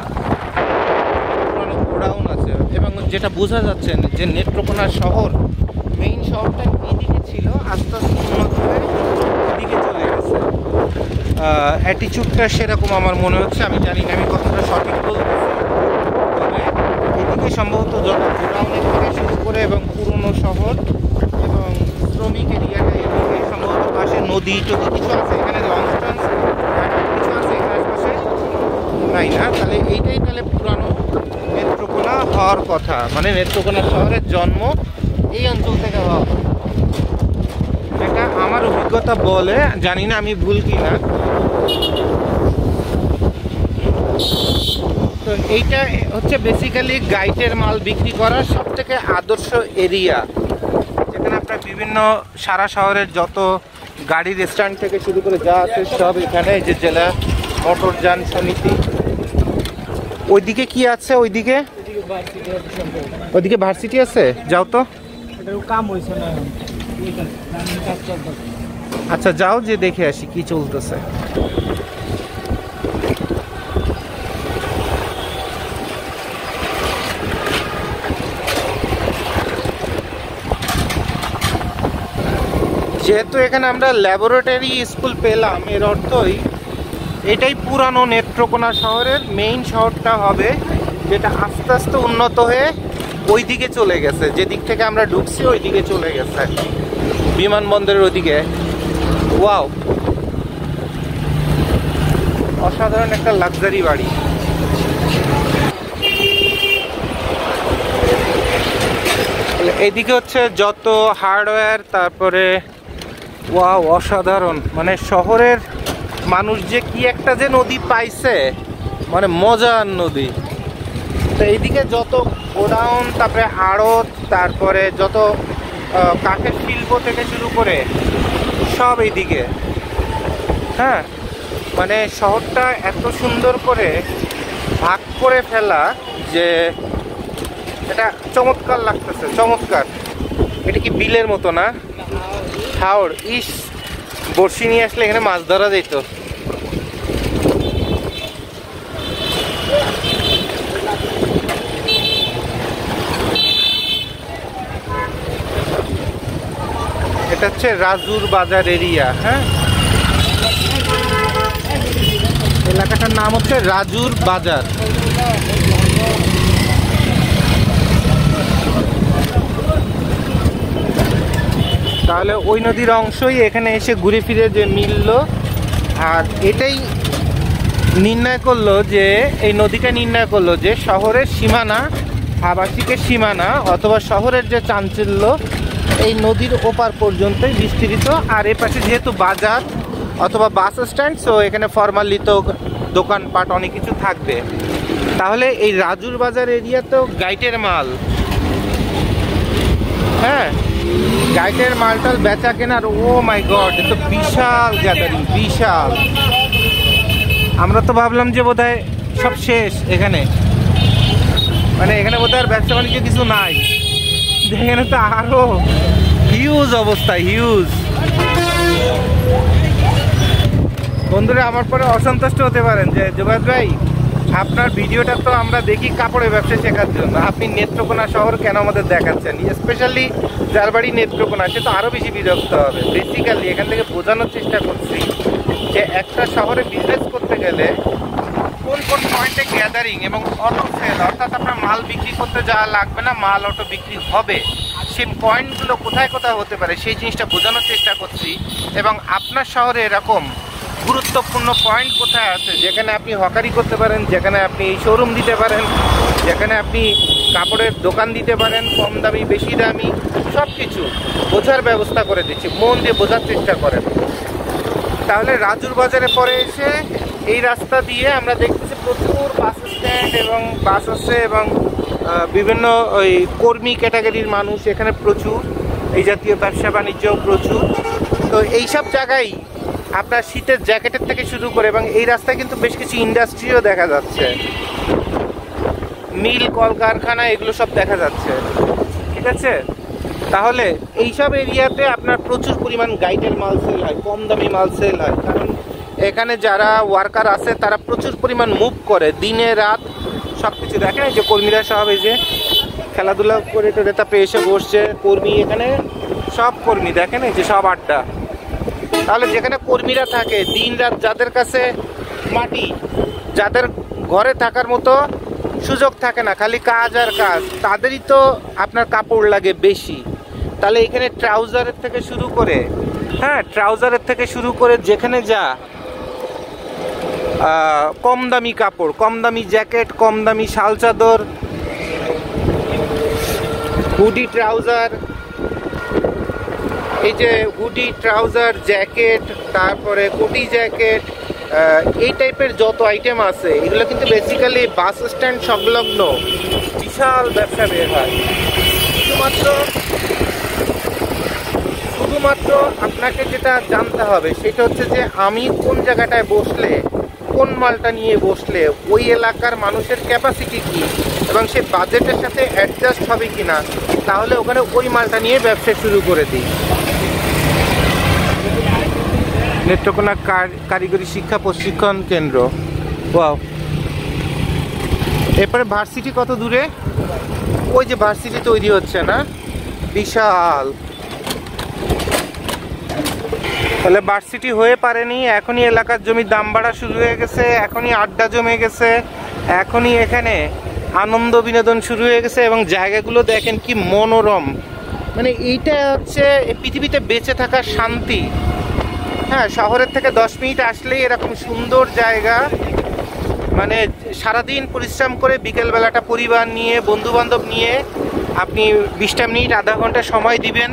গোডাউন আছে। এবং যেটা বোঝা যাচ্ছে যে নেত্রকোনা শহর, মেইন শহরটা এইদিকে ছিল, আস্তে আস্তে উন্নত হয়ে এদিকে চলে গেছে। অ্যাটিচিউডটা সেরকম আমার মনে হচ্ছে, আমি জানি না আমি কতটা সঠিক বলতেছি, তবে এদিকে সম্ভবত যত গোডাউনের থেকে শুরু করে এবং পুরনো শহর এবং শ্রমিক এরিয়াটা, এদিকে সম্ভবত পাশে নদী টদি কিছু আছে, এখানে লঞ্চ কিছু আছে এখানে পাশে নাই না। তাহলে এইটাই তাহলে পুরানো নেত্রকোনা হওয়ার কথা, মানে নেত্রকোনা শহরের জন্ম এই অঞ্চল থেকে হওয়া। এটা আমার অভিজ্ঞতা বলে, জানি না আমি ভুল কি না। তো এইটা হচ্ছে বেসিক্যালি গাইটের মাল বিক্রি করার সব থেকে আদর্শ এরিয়া, যেখানে আপনার বিভিন্ন সারা শহরের যত গাড়ির স্ট্যান্ড থেকে শুরু করে যা আছে সব এখানে। যে জেলা মোটরযান সমিতি। ওইদিকে কি আছে? ওইদিকে ভার্সিটি আছে, যাও তো। আচ্ছা যাও, যে দেখে আসি কি চলতেছে। যেহেতু এখানে আমরা ল্যাবরেটরি স্কুল পেলাম, এর অর্থই এটাই পুরানো নেত্রকোনা শহরের মেইন শহরটা হবে, যেটা আস্তে আস্তে উন্নত হয়ে ওই দিকে চলে গেছে। যেদিক থেকে আমরা ঢুকছি ওই দিকে চলে গেছে, বিমানবন্দরের ওদিকে। ওয়াও, অসাধারণ একটা লাক্সারি বাড়ি। এইদিকে হচ্ছে যত হার্ডওয়্যার, তারপরে ওয়াও অসাধারণ, মানে শহরের মানুষ যে কি একটা যে নদী পাইছে, মানে মজার নদী। তো এইদিকে যত গোডাউন, তারপরে আড়ত, তারপরে যত কাঠের শিল্প থেকে শুরু করে সব এইদিকে। হ্যাঁ, মানে শহরটা এত সুন্দর করে ভাগ করে ফেলা যে এটা চমৎকার লাগতেছে, চমৎকার। এটা কি বিলের মতো না? হাওড়, ইস, বড়শি নিয়ে আসলে এখানে মাছ ধরা যেত। এটা হচ্ছে রাজুর বাজার এরিয়া। হ্যাঁ, এলাকাটার নাম হচ্ছে রাজুর বাজার। তাহলে ওই নদীর অংশই এখানে এসে ঘুরে ফিরে যে মিলল, আর এটাই নির্ণয় করলো যে, এই নদীটা নির্ণয় করলো যে শহরের সীমানা, আবাসিকের সীমানা অথবা শহরের যে চাঞ্চল্য এই নদীর ওপার পর্যন্তই বিস্তৃত। আর এ পাশে যেহেতু বাজার অথবা বাস স্ট্যান্ড, সো এখানে ফরমালি তো দোকানপাট অনেক কিছু থাকবে। তাহলে এই রাজুর বাজার এরিয়া তো গাইটের মাল। হ্যাঁ, গাইটের মালটাল বেচা কেনার, ও মাই গড, এ তো বিশাল গ্যাদারিং, বিশাল। আমরা তো ভাবলাম যে বোধহয় সব শেষ এখানে, মানে এখানে বোধহয় আর ব্যবসা বাণিজ্য কিছু নাই। এখানে তো আরো হিউজ অবস্থা, হিউজ। বন্ধুরা আমার পরে অসন্তুষ্ট হতে পারেন যে জুবায়েদ ভাই, আপনার ভিডিওটা তো আমরা দেখি কাপড়ের ব্যবসা শেখার জন্য, আপনি নেত্রকোনা শহর কেন আমাদের দেখাচ্ছেন? স্পেশালি যার বাড়ি নেত্রকোনা সে তো আরও বেশি বিরক্ত হবে। বেসিক্যালি এখান থেকে বোঝানোর চেষ্টা করছি যে একটা শহরে বিজনেস করতে গেলে কোন কোন পয়েন্টে গ্যাদারিং এবং অটো সেল, অর্থাৎ আপনার মাল বিক্রি করতে যাওয়া লাগবে না, মাল অটো বিক্রি হবে, সেই পয়েন্টগুলো কোথায় কোথায় হতে পারে সেই জিনিসটা বোঝানোর চেষ্টা করছি। এবং আপনার শহরে এরকম গুরুত্বপূর্ণ পয়েন্ট কোথায় আছে যেখানে আপনি হকারি করতে পারেন, যেখানে আপনি শোরুম দিতে পারেন, যেখানে আপনি কাপড়ের দোকান দিতে পারেন, কম দামি বেশি দামি সব কিছু বোঝার ব্যবস্থা করে দিচ্ছি। মন দিয়ে বোঝার চেষ্টা করেন। তাহলে রাজুর বাজারে পরে এসে এই রাস্তা দিয়ে আমরা দেখতেছি প্রচুর বাস স্ট্যান্ড এবং বাস আসছে এবং বিভিন্ন ওই কর্মী ক্যাটাগরির মানুষ এখানে প্রচুর, এই জাতীয় ব্যবসা বাণিজ্য প্রচুর। তো এইসব জায়গায় আপনার শীতের জ্যাকেটের থেকে শুরু করে, এবং এই রাস্তায় কিন্তু বেশ কিছু ইন্ডাস্ট্রিও দেখা যাচ্ছে, মিল কলকারখানা এগুলো সব দেখা যাচ্ছে, ঠিক আছে। তাহলে এইসব এরিয়াতে আপনার প্রচুর পরিমাণ গাইডের মাল সেল হয়, কম দামি মাল সেল হয়, কারণ এখানে যারা ওয়ার্কার আছে তারা প্রচুর পরিমাণ মুভ করে দিনে রাত সব কিছু। দেখেন এই যে কর্মীরা সব এই যে খেলাধুলা করে টোরে তারপরে এসে বসছে, কর্মী এখানে সব কর্মী দেখেন এই যে সব আড্ডা। তাহলে যেখানে কর্মীরা থাকে দিন রাত, যাদের কাছে মাটি, যাদের ঘরে থাকার মতো সুযোগ থাকে না, খালি কাজ আর কাজ, তাদেরই তো আপনার কাপড় লাগে বেশি। তাহলে এখানে ট্রাউজারের থেকে শুরু করে, হ্যাঁ ট্রাউজারের থেকে শুরু করে যেখানে যা কম দামি কাপড়, কম দামি জ্যাকেট, কম দামি শাল চাদর, হুডি ট্রাউজার, এই যে হুডি ট্রাউজার জ্যাকেট, তারপরে কোটি জ্যাকেট, এই টাইপের যত আইটেম আছে এগুলো কিন্তু বেসিক্যালি বাস স্ট্যান্ড সংলগ্ন বিশাল ব্যবসা বের হয়। শুধুমাত্র আপনাকে যেটা জানতে হবে সেটা হচ্ছে যে আমি কোন জায়গাটায় বসলে, কোন মালটা নিয়ে বসলে ওই এলাকার মানুষের ক্যাপাসিটি কী এবং সে বাজেটের সাথে অ্যাডজাস্ট হবে কি না, তাহলে ওখানে ওই মালটা নিয়ে ব্যবসা শুরু করে দিই। নেত্রকোনা কারিগরি শিক্ষা প্রশিক্ষণ কেন্দ্র, ওয়াও। এরপরে ভার্সিটি কত দূরে, ওই যে ভার্সিটি তৈরি হচ্ছে না, বিশাল। তাহলে ভার্সিটি হয়ে পারেনি, এখনই এলাকার জমির দাম বাড়া শুরু হয়ে গেছে, এখনই আড্ডা জমে গেছে, এখনই এখানে আনন্দ বিনোদন শুরু হয়ে গেছে এবং জায়গাগুলো দেখেন কি মনোরম। মানে এইটা হচ্ছে পৃথিবীতে বেঁচে থাকার শান্তি। হ্যাঁ, শহরের থেকে 10 মিনিট আসলেই এরকম সুন্দর জায়গা, মানে সারাদিন পরিশ্রম করে বিকেলবেলাটা পরিবার নিয়ে, বন্ধুবান্ধব নিয়ে আপনি 20টা মিনিট আধা ঘন্টা সময় দিবেন,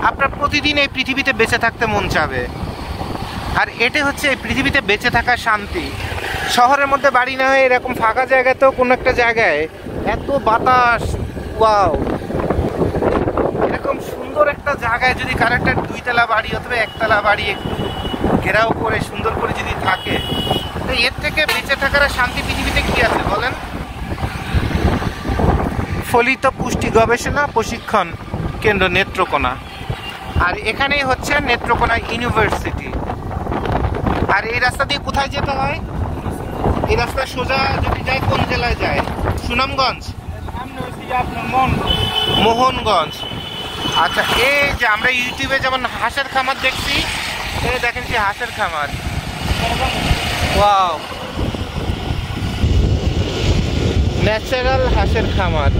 আপনার প্রতিদিন এই পৃথিবীতে বেঁচে থাকতে মন চাবে। আর এটা হচ্ছে এই পৃথিবীতে বেঁচে থাকার শান্তি। শহরের মধ্যে বাড়ি না হয়ে এরকম ফাঁকা জায়গাতেও কোনো একটা জায়গায় এত বাতাস, ওয়াও, এরকম সুন্দর একটা জায়গায় যদি কারো একটা 2তলা বাড়ি অথবা 1তলা বাড়ি একটু ঘেরাও করে সুন্দর করে যদি থাকে, তো এর থেকে বেঁচে থাকার শান্তি পৃথিবীতে কি আছে বলেন। ফলিত পুষ্টি গবেষণা প্রশিক্ষণ কেন্দ্র নেত্রকোনা, আর এখানেই হচ্ছে নেত্রকোনা ইউনিভার্সিটি। আর এই রাস্তা দিয়ে কোথায় যেতে হয়, এই রাস্তা সোজা যদি যায় কোন জেলায় যায়, সুনামগঞ্জ, মোহনগঞ্জ। আচ্ছা, এই যে আমরা ইউটিউবে যেমন হাঁসের খামার দেখছি, এই দেখেন কি হাঁসের খামার, ওয়াও, ন্যাচারাল হাঁসের খামার।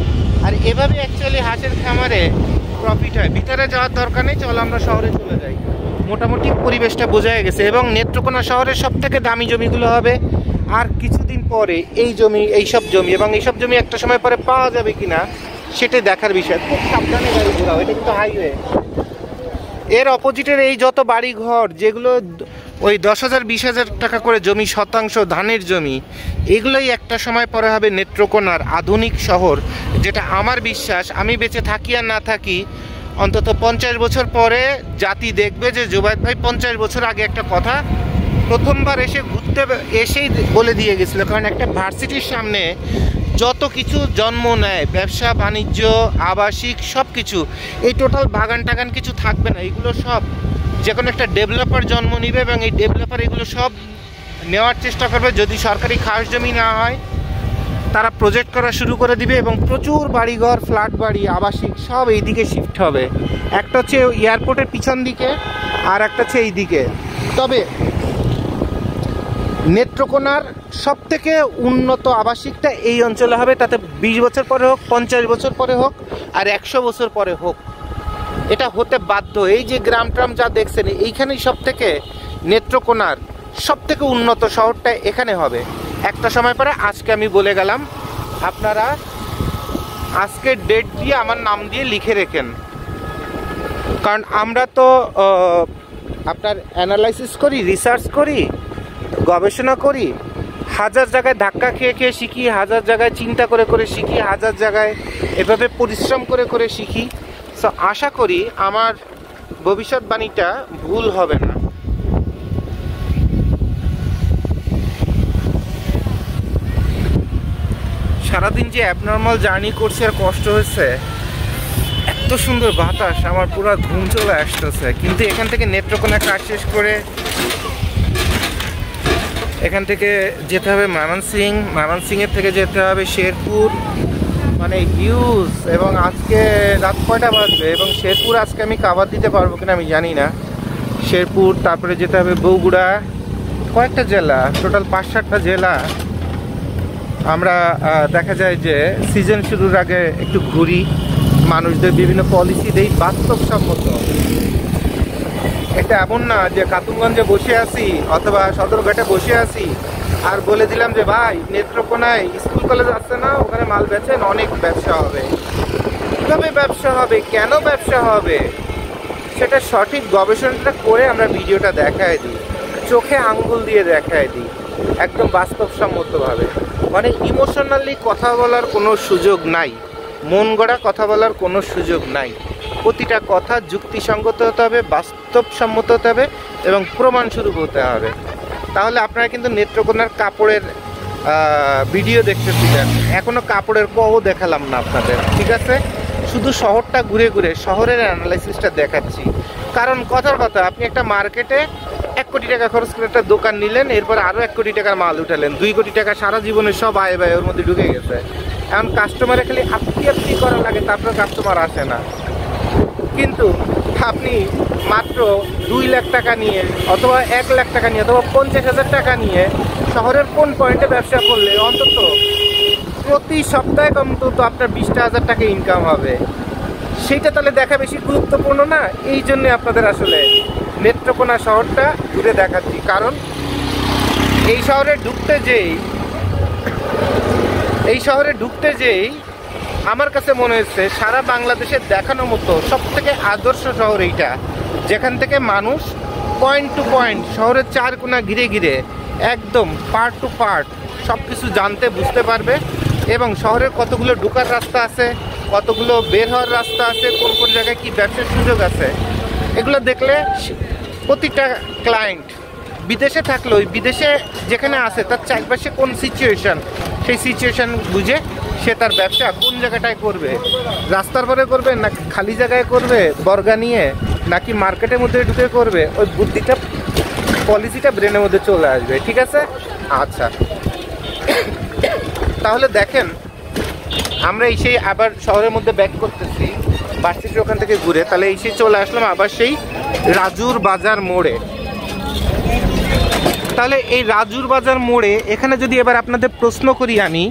আর এভাবে অ্যাকচুয়ালি হাঁসের খামারে প্রফিট হয়। ভিতরে যাওয়ার দরকার নেই, চলো আমরা শহরে চলে যাই। মোটামুটি পরিবেশটা বোঝা গেছে। এবং নেত্রকোনা শহরের সব থেকে দামি জমিগুলো হবে আর কিছুদিন পরে এই জমি, এইসব জমি, এবং এইসব জমি একটা সময় পরে পাওয়া যাবে কিনা সেটাই দেখার বিষয়। খুব সাবধানে গাড়ি ঘোরাও, এটা কিন্তু হাইওয়ে। এর অপোজিটের এই যত বাড়ি ঘর যেগুলো ওই 10,000 20,000 টাকা করে জমি, শতাংশ ধানের জমি, এগুলোই একটা সময় পরে হবে নেত্রকোনার আধুনিক শহর। যেটা আমার বিশ্বাস, আমি বেঁচে থাকি আর না থাকি, অন্তত 50 বছর পরে জাতি দেখবে যে জুবায়েদ ভাই 50 বছর আগে একটা কথা প্রথমবার এসে ঘুরতে এসেই বলে দিয়ে গেছিলো। কারণ একটা ভার্সিটির সামনে যত কিছু জন্ম নেয়, ব্যবসা বাণিজ্য, আবাসিক সব কিছু, এই টোটাল বাগান টাগান কিছু থাকবে না। এগুলো সব যে কোনো একটা ডেভেলপার জন্ম নিবে এবং এই ডেভেলপার এগুলো সব নেওয়ার চেষ্টা করবে। যদি সরকারি খাস জমি না হয়, তারা প্রজেক্ট করা শুরু করে দিবে এবং প্রচুর বাড়িঘর, ফ্ল্যাট বাড়ি, আবাসিক সব এই দিকে শিফট হবে। একটা হচ্ছে এয়ারপোর্টের পিছন দিকে আর একটা হচ্ছে এই দিকে। তবে নেত্রকোনার সব থেকে উন্নত আবাসিকটা এই অঞ্চলে হবে, তাতে 20 বছর পরে হোক, 50 বছর পরে হোক, আর 100 বছর পরে হোক, এটা হতে বাধ্য। এই যে গ্রাম ট্রাম যা দেখছেন, এইখানেই সব থেকে নেত্রকোনার সব থেকে উন্নত শহরটা এখানে হবে একটা সময় পরে। আজকে আমি বলে গেলাম, আপনারা আজকে ডেট দিয়ে আমার নাম দিয়ে লিখে রেখেন, কারণ আমরা তো আপনার অ্যানালাইসিস করি, রিসার্চ করি, গবেষণা করি, হাজার জায়গায় ধাক্কা খেয়ে খেয়ে শিখি, হাজার জায়গায় চিন্তা করে করে শিখি, হাজার জায়গায় এভাবে পরিশ্রম করে করে শিখি। সো আশা করি আমার ভবিষ্যৎবাণীটা ভুল হবে না। সারাদিন যে অ্যাবনর্মাল জার্নি করছি আর কষ্ট হয়েছে, এত সুন্দর বাতাস, আমার পুরো ঘুম চলে আসতেছে। কিন্তু এখান থেকে নেত্রকোনা কাজ শেষ করে এখান থেকে যেতে হবে ময়মনসিং, ময়মনসিংয়ের থেকে যেতে হবে শেরপুর, মানে হিউজ। এবং আজকে রাত কয়টা বাজবে, এবং শেরপুর আজকে আমি কাভার দিতে পারবো কিনা আমি জানি না। শেরপুর, তারপরে যেতে হবে বগুড়া, কয়েকটা জেলা, টোটাল 5-7টা জেলা। আমরা দেখা যায় যে সিজন শুরুর আগে একটু ঘুরি, মানুষদের বিভিন্ন পলিসি দেই বাস্তবসম্মত। এটা এমন না যে কাতুনগঞ্জে বসে আছি অথবা সদরঘাটে বসে আছি আর বলে দিলাম যে ভাই নেত্রকোনায় স্কুল কলেজ আছে না, ওখানে মাল বেচেন, অনেক ব্যবসা হবে। কীভাবে ব্যবসা হবে, কেন ব্যবসা হবে, সেটা সঠিক গবেষণাটা করে আমরা ভিডিওটা দেখায় দিই, চোখে আঙ্গুল দিয়ে দেখায় দিই, একদম বাস্তবসম্মতভাবে। মানে ইমোশনালি কথা বলার কোনো সুযোগ নাই, মন গড়া কথা বলার কোনো সুযোগ নাই। প্রতিটা কথা যুক্তিসঙ্গত হতে হবে, বাস্তবসম্মত হতে হবে এবং প্রমাণস্বরূপ হতে হবে। তাহলে আপনারা কিন্তু নেত্রকোনার কাপড়ের ভিডিও দেখতেছিলেন, এখনও কাপড়ের কও দেখালাম না আপনাদের, ঠিক আছে? শুধু শহরটা ঘুরে ঘুরে শহরের অ্যানালাইসিসটা দেখাচ্ছি। কারণ কথার কথা, আপনি একটা মার্কেটে 1 কোটি টাকা খরচ করে একটা দোকান নিলেন, এরপর আরও 1 কোটি টাকার মাল উঠালেন, 2 কোটি টাকা সারা জীবনে সব আয় ব্যয় ওর মধ্যে ঢুকে গেছে। এখন কাস্টমারে খালি আপনি করা লাগে, তারপরে কাস্টমার আসে না। কিন্তু আপনি মাত্র 2 লাখ টাকা নিয়ে অথবা 1 লাখ টাকা নিয়ে অথবা 50,000 টাকা নিয়ে শহরের কোন পয়েন্টে ব্যবসা করলে অন্তত প্রতি সপ্তাহে অন্তত আপনার 20,000 টাকা ইনকাম হবে, সেইটা তাহলে দেখা বেশি গুরুত্বপূর্ণ না? এই জন্যে আপনাদের আসলে নেত্রকোনা শহরটা ঘুরে দেখাচ্ছি। কারণ এই শহরে ঢুকতে যেই আমার কাছে মনে হচ্ছে সারা বাংলাদেশের দেখানোর মতো সবথেকে আদর্শ শহর এইটা, যেখান থেকে মানুষ পয়েন্ট টু পয়েন্ট শহরের 4 কোণা ঘিরে ঘিরে একদম পার্ট টু পার্ট সব কিছু জানতে বুঝতে পারবে। এবং শহরের কতগুলো ঢোকার রাস্তা আছে, কতগুলো বের হওয়ার রাস্তা আছে, কোন কোন জায়গায় কী ব্যবসার সুযোগ আছে, এগুলো দেখলে প্রতিটা ক্লায়েন্ট বিদেশে থাকলে ওই বিদেশে যেখানে আছে তার চারপাশে কোন সিচুয়েশান, সেই সিচুয়েশান বুঝে সে তার ব্যবসা কোন জায়গাটায় করবে, রাস্তার পরে করবে না খালি জায়গায় করবে বর্গা নিয়ে, নাকি মার্কেটের মধ্যে ঢুকে করবে, ওই বুদ্ধিটা পলিসিটা ব্রেনের মধ্যে চলে আসবে, ঠিক আছে? আচ্ছা, তাহলে দেখেন আমরা সেই আবার শহরের মধ্যে ব্যাক করতেছি ভার্সিটির ওখান থেকে ঘুরে, তাহলে সেই চলে আসলাম আবার সেই রাজুর বাজার মোড়ে। তাহলে এই রাজুর বাজার মোড়ে এখানে যদি এবার আপনাদের প্রশ্ন করি আমি,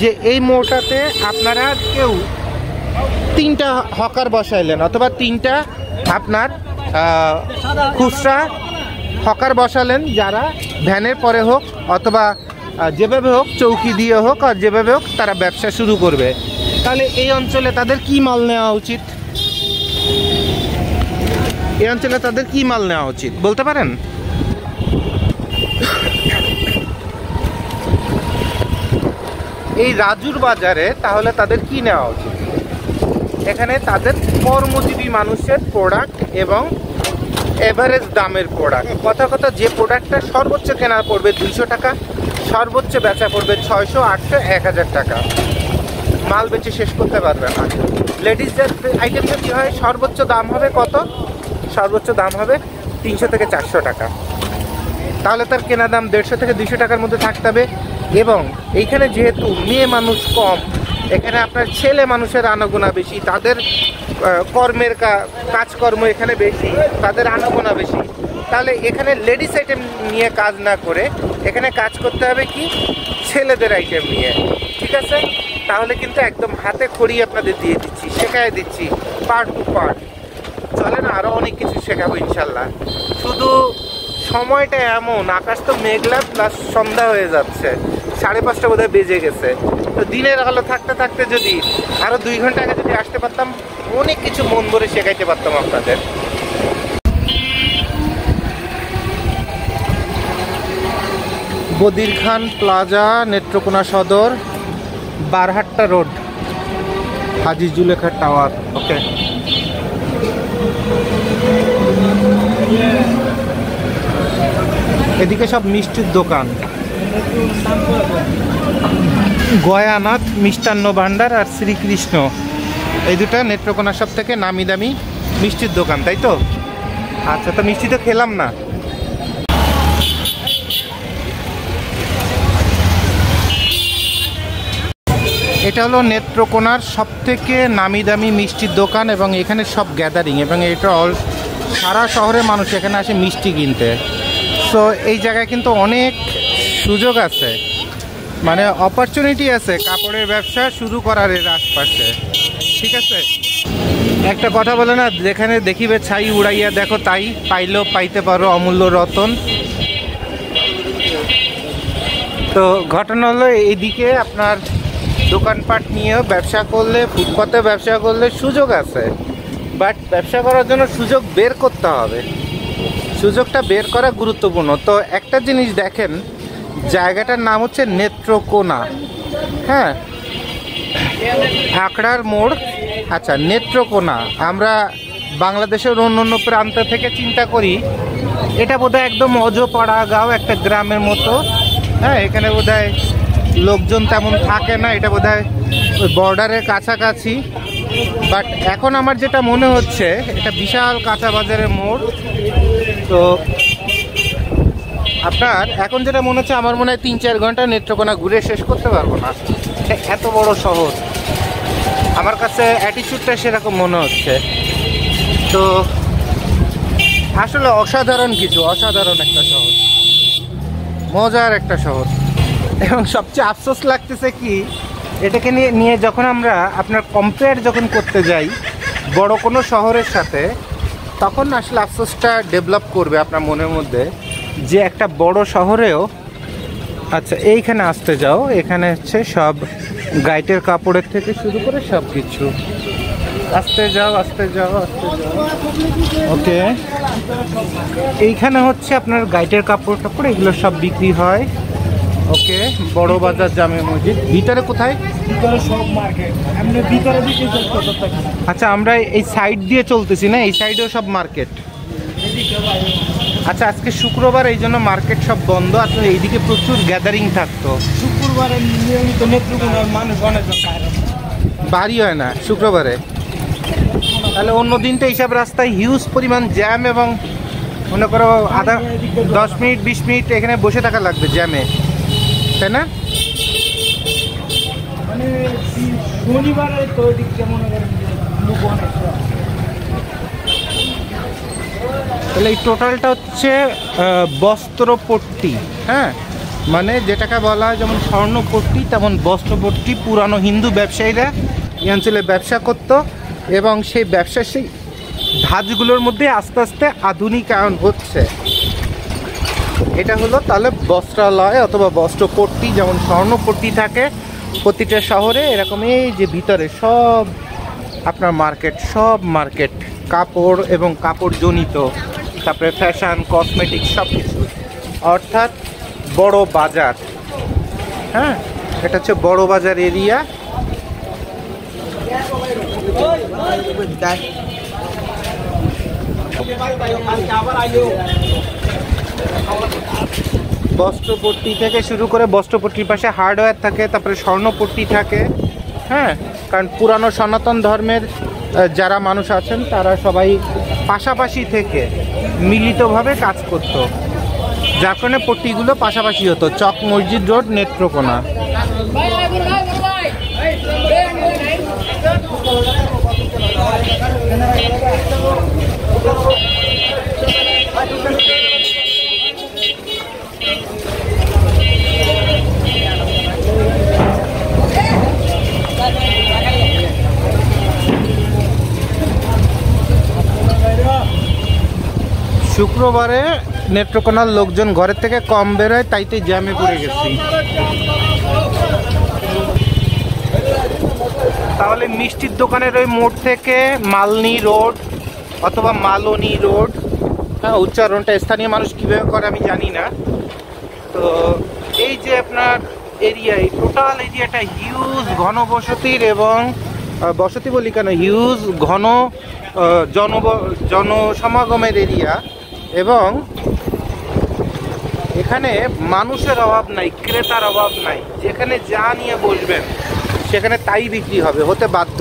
যে এই মোড়টাতে আপনারা কেউ 3টা হকার বসাইলেন অথবা 3টা আপনার খুচরা হকার বসালেন, যারা ভ্যানের পরে হোক অথবা যেভাবে হোক চৌকি দিয়ে হোক আর যেভাবে হোক তারা ব্যবসা শুরু করবে, তাহলে এই অঞ্চলে তাদের কি মাল নেওয়া উচিত? এই অঞ্চলে তাদের কি মাল নেওয়া উচিত বলতে পারেন? এই রাজুর বাজারে তাহলে তাদের কি নেওয়া উচিত? এখানে তাদের কর্মজীবী মানুষের প্রোডাক্ট এবং এভারেজ দামের প্রোডাক্ট। কথা যে প্রোডাক্টটা সর্বোচ্চ কেনা পড়বে 200 টাকা, সর্বোচ্চ বেচা পড়বে 600, 800, 1000 টাকা, মাল বেচে শেষ করতে পারবে না। লেডিসদের আইটেম যদি হয় সর্বোচ্চ দাম হবে কত? সর্বোচ্চ দাম হবে 300 থেকে 400 টাকা। তাহলে তার কেনা দাম 150 থেকে 200 টাকার মধ্যে থাকতে হবে। এবং এইখানে যেহেতু মেয়ে মানুষ কম, এখানে আপনার ছেলে মানুষের আনাগোনা বেশি, তাদের কর্মের কাজকর্ম এখানে বেশি, তাদের আনাগোনা বেশি। তাহলে এখানে লেডিস আইটেম নিয়ে কাজ না করে এখানে কাজ করতে হবে কি ছেলেদের আইটেম নিয়ে, ঠিক আছে? তাহলে কিন্তু একদম হাতে খড়ি আপনাদের দিয়ে দিচ্ছি, শেখায় দিচ্ছি পার্ট টু পার্ট। চলে না, আরও অনেক কিছু শেখাবো ইনশাল্লাহ। শুধু সময়টা এমন, আকাশ তো মেঘলা প্লাস সন্ধ্যা হয়ে যাচ্ছে, 5:30 বোধহয় বেজে গেছে। তো দিনের আলো থাকতে থাকতে যদি আরো 2 ঘন্টা আগে যদি আসতে পারতাম, অনেক কিছু মন ভরে শেখাইতে পারতাম আপনাদের। বদির খান প্লাজা, নেত্রকোনা সদর, বারহাট্টা রোড, হাজি জুলেখা টাওয়ার। ওকে, এদিকে সব মিষ্টির দোকান, গয়ানাথ মিষ্টান্ন ভান্ডার আর শ্রীকৃষ্ণ, এই দুটা নেত্রকোনার সব থেকে নামি দামি মিষ্টির দোকান, তাই তো? আচ্ছা, তো মিষ্টি তো খেলাম না। এটা হলো নেত্রকোনার সব থেকে নামি দামি মিষ্টির দোকান এবং এখানে সব গ্যাদারিং, এবং এটা সারা শহরের মানুষ এখানে আসে মিষ্টি কিনতে। সো এই জায়গায় কিন্তু অনেক সুযোগ আছে, মানে অপরচুনিটি আছে কাপড়ের ব্যবসা শুরু করার এর আশপাশে, ঠিক আছে? একটা কথা বলে না, যেখানে দেখিবে ছাই উড়াইয়া দেখো তাই, পাইলেও পাইতে পারো অমূল্য রতন। তো ঘটনা হলো এইদিকে আপনার দোকানপাট নিয়েও ব্যবসা করলে, ফুটপাতে ব্যবসা করলে সুযোগ আছে, বাট ব্যবসা করার জন্য সুযোগ বের করতে হবে, সুযোগটা বের করা গুরুত্বপূর্ণ। তো একটা জিনিস দেখেন, জায়গাটার নাম হচ্ছে নেত্রকোনা, হ্যাঁ, আখড়ার মোড়। আচ্ছা, নেত্রকোনা আমরা বাংলাদেশের অন্য অন্য প্রান্ত থেকে চিন্তা করি এটা বোধহয় একদম অজপাড়া গাঁও, একটা গ্রামের মতো, হ্যাঁ, এখানে বোধহয় লোকজন তেমন থাকে না, এটা বোধহয় ওই বর্ডারের কাছাকাছি। বাট এখন আমার যেটা মনে হচ্ছে এটা বিশাল কাঁচা বাজারের মোড়। তো আপনার এখন যেটা মনে হচ্ছে, আমার মনে হয় 3-4 ঘন্টা নেত্রকোনা ঘুরে শেষ করতে পারবো না, এত বড় শহর। আমার কাছে অ্যাটিটিউডটা সেরকম মনে হচ্ছে। তো আসলে অসাধারণ কিছু, অসাধারণ একটা শহর, মজার একটা শহর। এবং সবচেয়ে আফসোস লাগতেছে কি, এটাকে নিয়ে যখন আমরা আপনার কম্পেয়ার যখন করতে যাই বড় কোনো শহরের সাথে, তখন আসলে আফসোসটা ডেভেলপ করবে আপনার মনের মধ্যে যে একটা বড় শহরেও, আচ্ছা এইখানে আসতে যাও, এখানে হচ্ছে সব গাইটের কাপড়ের থেকে শুরু করে সব কিছু, আসতে যাও আসতে যাও আসতে যাও। ওকে, এইখানে হচ্ছে আপনার গাইটের কাপড় টাপড় এগুলো সব বিক্রি হয়। ওকে, বড় বাজার, জামে মসজিদ। ভিতরে কোথায়? ভিতরে সব মার্কেট, আমরা ভিতরে দিকে চলতে। আচ্ছা, আমরা এই সাইড দিয়ে চলতেছি না, এই সাইডেও সব মার্কেট। আচ্ছা, আজকে শুক্রবার, এই জন্য মার্কেট সব বন্ধ। আসলে এইদিকে প্রচুর গ্যাদারিং থাকতো শুক্রবারে, নিয়মিত নেত্রকোনার মানুষ অনেক বাড়ি হয় না শুক্রবারে। তাহলে অন্য দিন তো এইসব রাস্তায় হিউজ পরিমাণ জ্যাম, এবং মনে করো 10 মিনিট 20 মিনিট এখানে বসে থাকা লাগবে জ্যামে, তাই না? মানে শনিবারে তো তাহলে এই টোটালটা হচ্ছে বস্ত্রপট্টি, হ্যাঁ, মানে যেটাকে বলা হয় যেমন স্বর্ণপট্টি তেমন বস্ত্রপট্টি। পুরানো হিন্দু ব্যবসায়ীরা এই অঞ্চলে ব্যবসা করত, এবং সেই ব্যবসার সেই ধাঁচগুলোর মধ্যে আস্তে আস্তে আধুনিকায়ন হচ্ছে। এটা হলো তাহলে বস্ত্রালয় অথবা বস্ত্রপট্টি, যেমন স্বর্ণপট্টি থাকে প্রতিটা শহরে, এরকমই যে ভিতরে সব আপনার মার্কেট, সব মার্কেট, কাপড় এবং কাপড় জনিত, তারপরে ফ্যাশন, কসমেটিক সব কিছু, অর্থাৎ বড় বাজার। হ্যাঁ, এটা হচ্ছে বড় বাজার এরিয়া। বস্ত্রপট্টি থেকে শুরু করে, বস্ত্রপট্টির পাশে হার্ডওয়্যার থাকে, তারপরে স্বর্ণপট্টি থাকে, হ্যাঁ, কারণ পুরানো সনাতন ধর্মের যারা মানুষ আছেন তারা সবাই পাশাপাশি থেকে মিলিতভাবে কাজ করত, যার কারণে পট্টিগুলো পাশাপাশি হতো। চক মসজিদ রোড, নেত্রকোনা। শুক্রবারে নেত্রকোনার লোকজন ঘরের থেকে কম বেরোয়, তাইতে জ্যামে পড়ে গেছি। তাহলে মিষ্টির দোকানের ওই মোড় থেকে মালনী রোড অথবা মালনী রোড, হ্যাঁ উচ্চারণটা স্থানীয় মানুষ কীভাবে করে আমি জানি না। তো এই যে আপনার এরিয়া, এই টোটাল এরিয়াটা হিউজ ঘনবসতির, এবং বসতি বলি কেন, হিউজ ঘন জনসমাগমের এরিয়া, এবং এখানে মানুষের অভাব নাই, ক্রেতার অভাব নাই। যেখানে যা নিয়ে বসবেন সেখানে তাই বিক্রি হবে, হতে বাধ্য।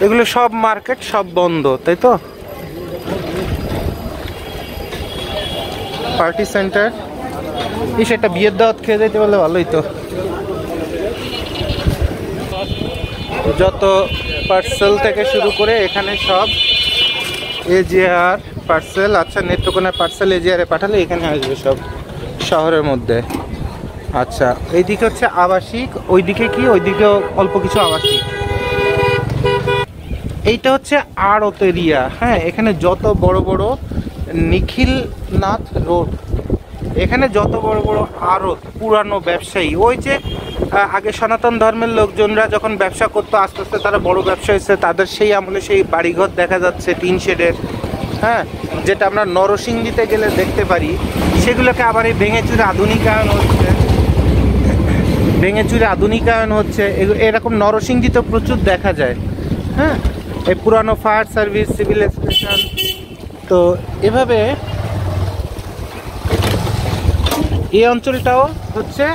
এগুলো সব মার্কেট, সব বন্ধ, তাই তো। পার্টি সেন্টার, সেটা বিয়ের দাওয়াত খেয়ে যেতে পারলে ভালোই তো। যত পার্সেল থেকে শুরু করে এখানে সব এজিআর পার্সেল। আচ্ছা, নেত্রকোনার পার্সেল এজিআরে পাঠালে এখানে আসবে সব শহরের মধ্যে। আচ্ছা, এইদিকে হচ্ছে আবাসিক, ওইদিকে কি, ওইদিকেও অল্প কিছু আবাসিক। এইটা হচ্ছে আড়ত এরিয়া। হ্যাঁ, এখানে যত বড় বড় নিখিলনাথ রোড, এখানে যত বড় বড় আড়ত, পুরানো ব্যবসায়ী, ওই যে আগে সনাতন ধর্মের লোকজনরা যখন ব্যবসা করতো, আস্তে আস্তে তারা বড় ব্যবসা হয়েছে, তাদের সেই আমলে সেই বাড়িঘর দেখা যাচ্ছে টিন শেডের, হ্যাঁ, যেটা আমরা নরসিংদীতে গেলে দেখতে পারি। সেগুলোকে আবার এই ভেঙে চুরে আধুনিকায়ন হচ্ছে, এরকম নরসিংদীতে প্রচুর দেখা যায়। হ্যাঁ, এই পুরানো ফায়ার সার্ভিস, সিভিল স্টেশন। তো এভাবে এই অঞ্চলটাও হচ্ছে।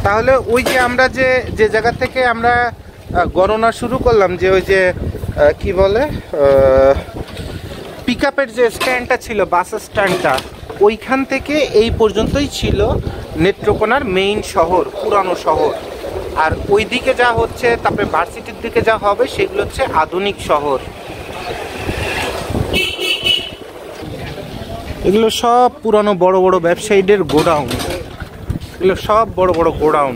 তাহলে ওই যে আমরা যে জায়গা থেকে আমরা গণনা শুরু করলাম, যে ওই যে কি বলে পিক আপের যে স্ট্যান্ডটা ছিল, বাস স্ট্যান্ডটা, ওইখান থেকে এই পর্যন্তই ছিল নেত্রকোনার মেইন শহর, পুরানো শহর। আর ওই দিকে যা হচ্ছে, তারপরে ভার্সিটির দিকে যা হবে, সেগুলো হচ্ছে আধুনিক শহর। এগুলো সব পুরানো বড় বড় ব্যবসায়ীদের গোডাউন, এগুলো সব বড় বড় গোডাউন,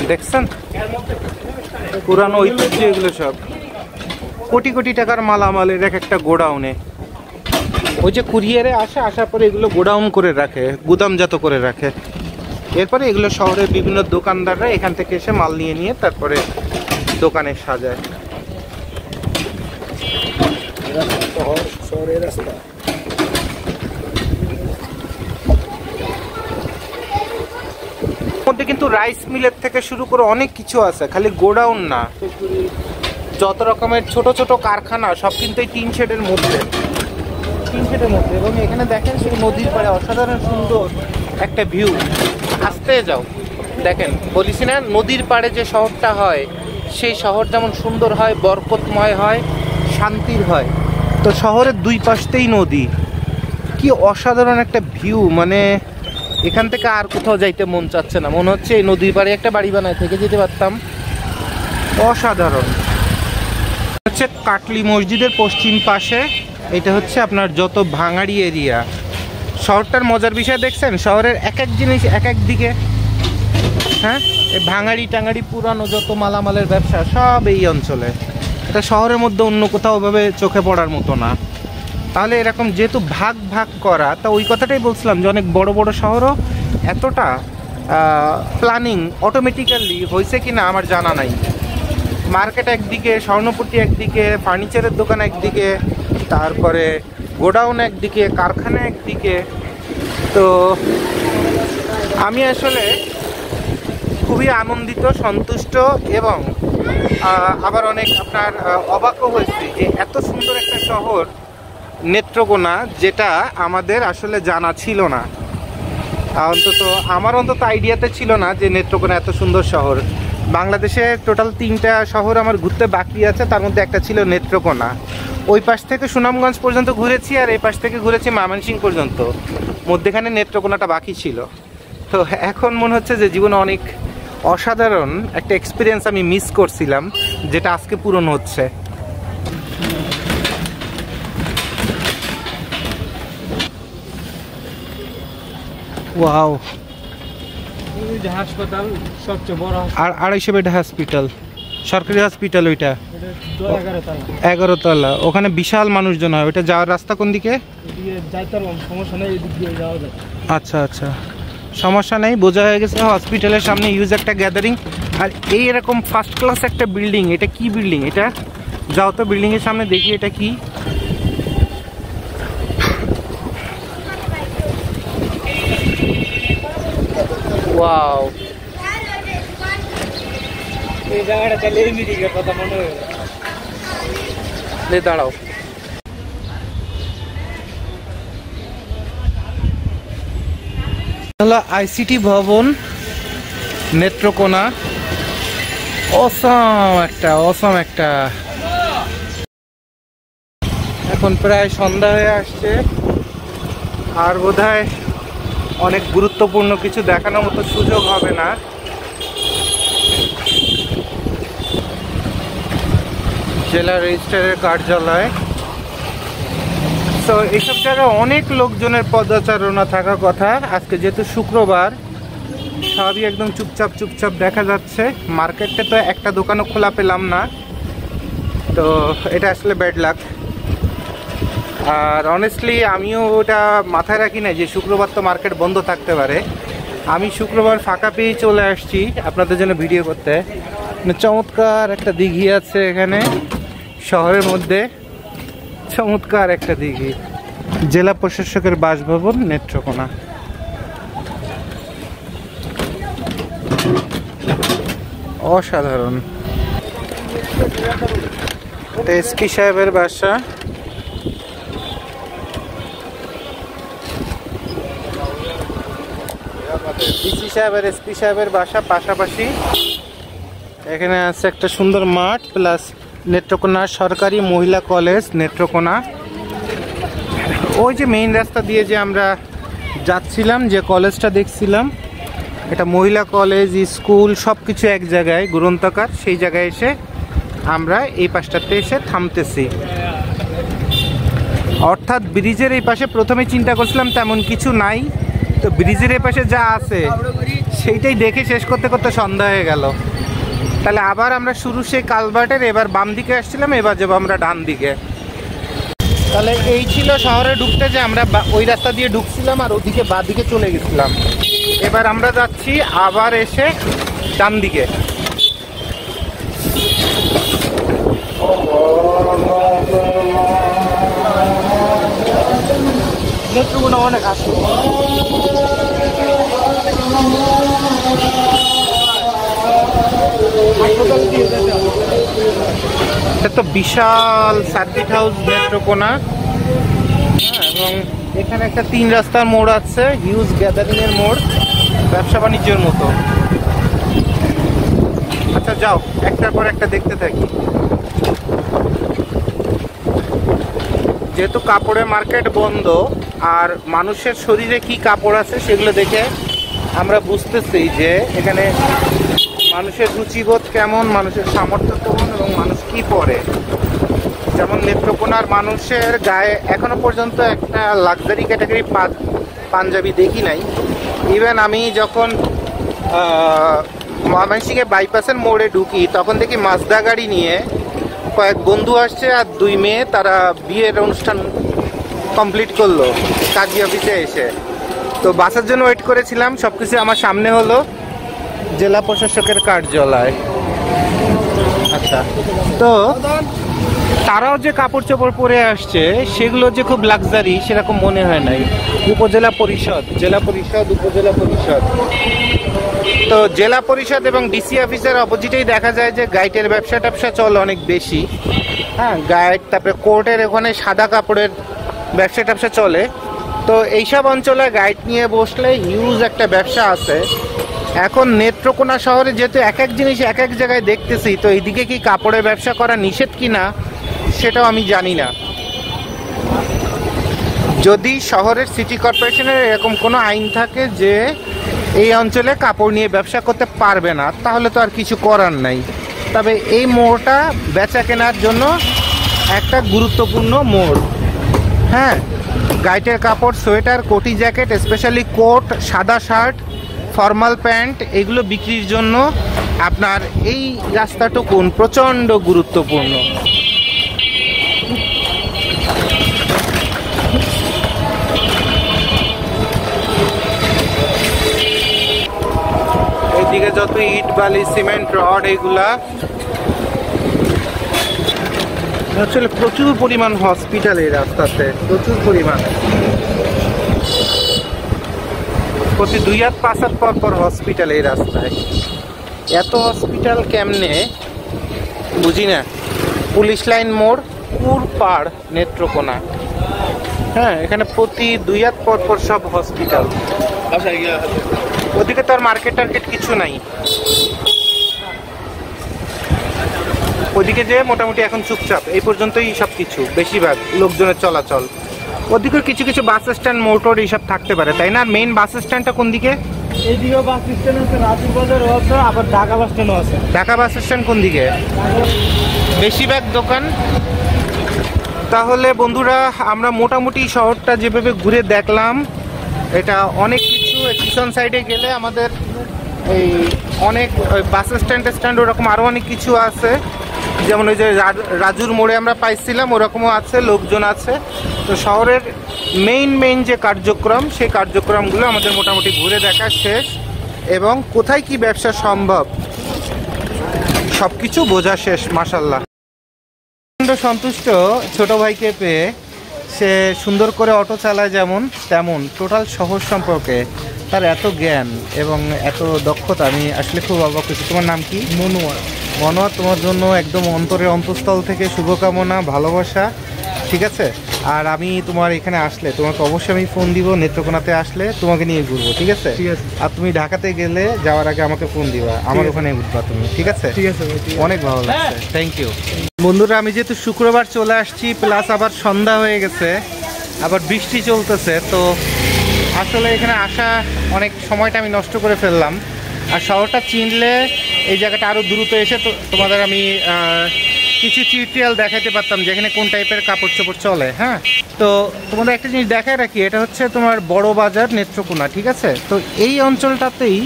দেখছেন, পুরানো ঐতিহ্য। এগুলো সব কোটি কোটি টাকার মালামালের এক একটা গোডাউনে। ওই যে কুরিয়ারে আসার পরে এগুলো গোডাউন করে রাখে, গুদামজাত করে রাখে। এরপরে এগুলো শহরের বিভিন্ন দোকানদাররা এখান থেকে এসে মাল নিয়ে তারপরে দোকানে সাজায়। মধ্যে কিন্তু রাইস মিলের থেকে শুরু করে অনেক কিছু আছে, খালি গোডাউন না, যত রকমের ছোট ছোট কারখানা সব কিন্তু এই টিন শেডের মধ্যে। এবং এখানে দেখেন সেই নদীর পাড়ে অসাধারণ সুন্দর একটা ভিউ। আসতে যাও, দেখেন, বলিস না, নদীর পাড়ে যে শহরটা হয়, সেই শহর যেমন সুন্দর হয়, বরকতময় হয়, শান্তির হয়। তো শহরের দুই পাশতেই নদী, কি অসাধারণ একটা ভিউ। মানে এখান থেকে আর কোথাও যাইতে মন চাচ্ছে না, মনে হচ্ছে এই নদীর পাড়ে একটা বাড়ি বানায় থেকে যেতে পারতাম। অসাধারণ। হচ্ছে কাটলি মসজিদের পশ্চিম পাশে, এটা হচ্ছে আপনার যত ভাঙাড়ি এরিয়া। শহরটার মজার বিষয় দেখছেন, শহরের এক এক জিনিস এক এক দিকে। হ্যাঁ, এই ভাঙাড়ি টাঙাড়ি পুরানো যত মালামালের ব্যবসা সব এই অঞ্চলে। এটা শহরের মধ্যে অন্য কোথাও ভাবে চোখে পড়ার মতো না। তাহলে এরকম যেহেতু ভাগ ভাগ করা, তা ওই কথাটাই বলছিলাম যে অনেক বড় বড় শহরও এতটা প্ল্যানিং অটোমেটিক্যালি হয়েছে কি না আমার জানা নাই। মার্কেট একদিকে, স্বর্ণপট্টি একদিকে, ফার্নিচারের দোকান একদিকে, তারপরে গোডাউন একদিকে, কারখানা একদিকে। তো আমি আসলে খুবই আনন্দিত, সন্তুষ্ট, এবং আবার অনেক আপনার অবাকও হয়েছি যে এত সুন্দর একটা শহর নেত্রকোনা, যেটা আমাদের আসলে জানা ছিল না। আমার অন্তত আইডিয়াতে ছিল না যে নেত্রকোনা এত সুন্দর শহর। বাংলাদেশে টোটাল 3টা শহর আমার ঘুরতে বাকি আছে, তার মধ্যে একটা ছিল নেত্রকোনা। ওই পাশ থেকে সুনামগঞ্জ পর্যন্ত ঘুরেছি, আর এই পাশ থেকে ঘুরেছি ময়মনসিংহ পর্যন্ত, মধ্যেখানে নেত্রকোনাটা বাকি ছিল। তো এখন মনে হচ্ছে যে জীবনে অনেক অসাধারণ একটা এক্সপিরিয়েন্স আমি মিস করছিলাম, যেটা আজকে পূরণ হচ্ছে। ওয়াও, হাসপাতাল সবচেয়ে বড় আর 250 বেড হসপিটাল, সরকারি হসপিটাল ওইটা 11 তলা। ওখানে বিশাল মানুষজন হয়। ওইটা যাওয়ার রাস্তা কোন দিকে? সমস্যা নেই, এদিক দিয়ে যাওয়া যায়। আচ্ছা আচ্ছা, সমস্যা নেই, বোঝা হয়ে গেছে। হসপিটালের সামনে ইউজ একটা গ্যাদারিং। আর এই এরকম ফার্স্ট ক্লাস একটা বিল্ডিং, এটা কি বিল্ডিং এটা? যাও তো বিল্ডিংয়ের সামনে দেখি এটা কি। ওয়াও, এই জায়গাটা তাহলে আমেরিকার কথা মনে হয়। দাঁড়াও, হলো আইসিটি ভবন নেত্রকোনা। অসম একটা। এখন প্রায় সন্ধ্যা হয়ে আসছে, আর বোধহয় অনেক গুরুত্বপূর্ণ কিছু দেখানোর মতো সুযোগ হবে না। জেলা রেজিস্ট্রারের কার্যালয়। তো এইসব জায়গায় অনেক লোকজনের পদচারণা থাকার কথা। আজকে যেহেতু শুক্রবার, সবই একদম চুপচাপ দেখা যাচ্ছে। মার্কেটে তো একটা দোকানও খোলা পেলাম না, তো এটা আসলে ব্যাড লাক। আর অনেস্টলি আমিও ওটা মাথায় রাখি না যে শুক্রবার তো মার্কেট বন্ধ থাকতে পারে। আমি শুক্রবার ফাঁকা পেয়ে চলে আসছি আপনাদের জন্য ভিডিও করতে। চমৎকার একটা দিঘি আছে এখানে শহরের মধ্যে, চমৎকার একটা দিঘি। জেলা প্রশাসকের বাসভবন নেত্রকোনা। অসাধারণ। এসপি সাহেবের বাসা। ডিসি সাহেব আর এসপি সাহেবের বাসা পাশাপাশি। এখানে আছে একটা সুন্দর মাঠ, প্লাস নেত্রকোনা সরকারি মহিলা কলেজ নেত্রকোনা। ওই যে মেইন রাস্তা দিয়ে যে আমরা যাচ্ছিলাম, যে কলেজটা দেখছিলাম, এটা মহিলা কলেজ, স্কুল সব কিছু এক জায়গায় গ্রন্থাগার। সেই জায়গায় এসে আমরা এই পাশটাতে এসে থামতেছি। অর্থাৎ ব্রিজের এই পাশে প্রথমে চিন্তা করছিলাম তেমন কিছু নাই, তো ব্রিজের এই পাশে যা আছে সেইটাই দেখে শেষ করতে করতে সন্ধ্যা হয়ে গেল। তাহলে আবার আমরা শুরু সেই কালভার্টের, এবার বাম দিকে আসছিলাম, এবার যাবো আমরা ডান দিকে। তাহলে এই ছিল শহরে ঢুকতে, যে আমরা ওই রাস্তা দিয়ে ঢুকছিলাম আর ওদিকে বাঁ দিকে চলে গেছিলাম। এবার আমরা যাচ্ছি আবার এসে ডান দিকে। অনেক আসে। এটা তো বিশাল সার্কিট হাউস নেত্রকোনা। এবং এখানে একটা 3 রাস্তার মোড় আছে, হিউজ গ্যাদারিং এর মোড়, ব্যবসা বাণিজ্যের মতো। আচ্ছা যাও, একটার পর একটা দেখতে থাকি। যেহেতু কাপড়ের মার্কেট বন্ধ, আর মানুষের শরীরে কি কাপড় আছে সেগুলো দেখে আমরা বুঝতেছি যে এখানে মানুষের রুচিবোধ কেমন, মানুষের সামর্থ্য কেমন, এবং মানুষ কি পরে। যেমন নেত্রকোনার মানুষের গায়ে এখনো পর্যন্ত একটা লাক্সারি ক্যাটাগরি পাঞ্জাবি দেখি নাই। ইভেন আমি যখন ময়মনসিংহে বাইপাসের মোড়ে ঢুকি, তখন দেখি মাজদা গাড়ি নিয়ে কয়েক বন্ধু আসছে আর 2 মেয়ে, তারা বিয়ের অনুষ্ঠান কমপ্লিট করলো কাজী অফিসে এসে। তো বাসের জন্য ওয়েট করেছিলাম, সবকিছু আমার সামনে হলো জেলা প্রশাসকের কার্যালয়। আচ্ছা, তো তারাও যে কাপড় চোপড় পরে আসছে সেগুলো যে খুব লাক্সারি সেরকম মনে হয় নাই। উপজেলা পরিষদ, জেলা পরিষদ, উপজেলা পরিষদ। তো জেলা পরিষদ এবং ডিসি অফিসের অপোজিটেই দেখা যায় যে গাইটের ব্যবসা ট্যাবসা চলে অনেক বেশি। হ্যাঁ, গাইড, তারপরে কোর্টের ওখানে সাদা কাপড়ের ব্যবসা ট্যাবসা চলে। তো এইসব অঞ্চলে গাইড নিয়ে বসলে হিউজ একটা ব্যবসা আছে। এখন নেত্রকোনা শহরে যেহেতু এক এক জিনিস এক এক জায়গায় দেখতেছি, তো এইদিকে কি কাপড়ের ব্যবসা করা নিষেধ কিনা সেটাও আমি জানি না। যদি শহরের সিটি কর্পোরেশনের এরকম কোনো আইন থাকে যে এই অঞ্চলে কাপড় নিয়ে ব্যবসা করতে পারবে না, তাহলে তো আর কিছু করার নাই। তবে এই মোড়টা বেচা কেনার জন্য একটা গুরুত্বপূর্ণ মোড়। হ্যাঁ, গাইটের কাপড়, সোয়েটার, কোটি জ্যাকেট, স্পেশালি কোট, সাদা শার্ট, ফর্মাল প্যান্ট এগুলো বিক্রির জন্য আপনার এই রাস্তাটুকুন প্রচণ্ড গুরুত্বপূর্ণ। এদিকে যত ইট বালি সিমেন্ট রড এগুলা আসলে প্রচুর পরিমাণ হসপিটাল এই রাস্তাতে, প্রচুর পরিমাণ। প্রতি 2 হাত 5 হাত পর পর হসপিটাল এই রাস্তায়। এত হসপিটাল কেমনে বুঝি না। পুলিশ লাইন মোড়, কুরপাড়, নেত্রকোনা, হ্যাঁ এখানে প্রতি 2 হাত পর পর সব হসপিটাল। ওদিকে তো আর মার্কেট টার্কেট কিছু নাই। ওদিকে যে মোটামুটি এখন চুপচাপ, এই পর্যন্তই সব কিছু, বেশিরভাগ লোকজনের চলাচল। ওদিকে কিছু কিছু বাস স্ট্যান্ড, মোটর এইসব থাকতে পারে, তাই না? মেইন বাস স্ট্যান্ডটা কোন দিকে? এইদিকেও বাস স্ট্যান্ড আছে, রাজু বাজারও আছে, আবার ঢাকা বাস স্ট্যান্ডও আছে। ঢাকা বাস স্ট্যান্ড কোন দিকে? বেশিরভাগ দোকান। তাহলে বন্ধুরা আমরা মোটামুটি শহরটা যেভাবে ঘুরে দেখলাম, এটা অনেক কিছু। স্টেশন সাইডে গেলে আমাদের এই অনেক বাস স্ট্যান্ড ওরকম আরও অনেক কিছু আছে, যেমন ওই যে রাজুর মোড়ে আমরা পাইছিলাম ওরকমও আছে, লোকজন আছে। তো শহরের মেইন যে কার্যক্রম, সেই কার্যক্রমগুলো আমাদের মোটামুটি ঘুরে দেখা শেষ, এবং কোথায় কি ব্যবসা সম্ভব সব কিছু বোঝা শেষ। মাশাল্লাহ, সন্তুষ্ট ছোট ভাইকে পেয়ে। সে সুন্দর করে অটো চালায় যেমন তেমন টোটাল শহর সম্পর্কে তার এত জ্ঞান এবং এত দক্ষতা, আমি আসলে খুব অবাক হয়েছি। তোমার নাম কি? মনোয়ার। মনোয়ার, তোমার জন্য একদম অন্তরের অন্তঃস্থল থেকে শুভকামনা, ভালোবাসা, ঠিক আছে? আর আমি তোমার এখানে আসলে তোমাকে অবশ্যই আমি ফোন দিব, নেত্রকোনাতে আসলে তোমাকে নিয়ে ঘুরবো, ঠিক আছে? ঠিক আছে। আর তুমি ঢাকাতে গেলে যাওয়ার আগে আমাকে ফোন দিবা, আমার ওখানে উঠবা তুমি, ঠিক আছে? ঠিক আছে ভাই, অনেক ভালো লাগছে, থ্যাংক ইউ। বন্ধুরা আমি যেহেতু শুক্রবার চলে আসছি, প্লাস আবার সন্ধ্যা হয়ে গেছে, আবার বৃষ্টি চলতেছে, তো আসলে এখানে আসা অনেক সময়টা আমি নষ্ট করে ফেললাম। আর শহরটা চিনলে এই জায়গাটা আরও দ্রুত এসে তো তোমাদের আমি কিছু টিউটোরিয়াল দেখাতে পারতাম যেখানে কোন টাইপের কাপড় চোপড় চলে। হ্যাঁ, তো তোমাদের একটা জিনিস দেখায় রাখি, এটা হচ্ছে তোমার বড় বাজার নেত্রকোনা, ঠিক আছে? তো এই অঞ্চলটাতেই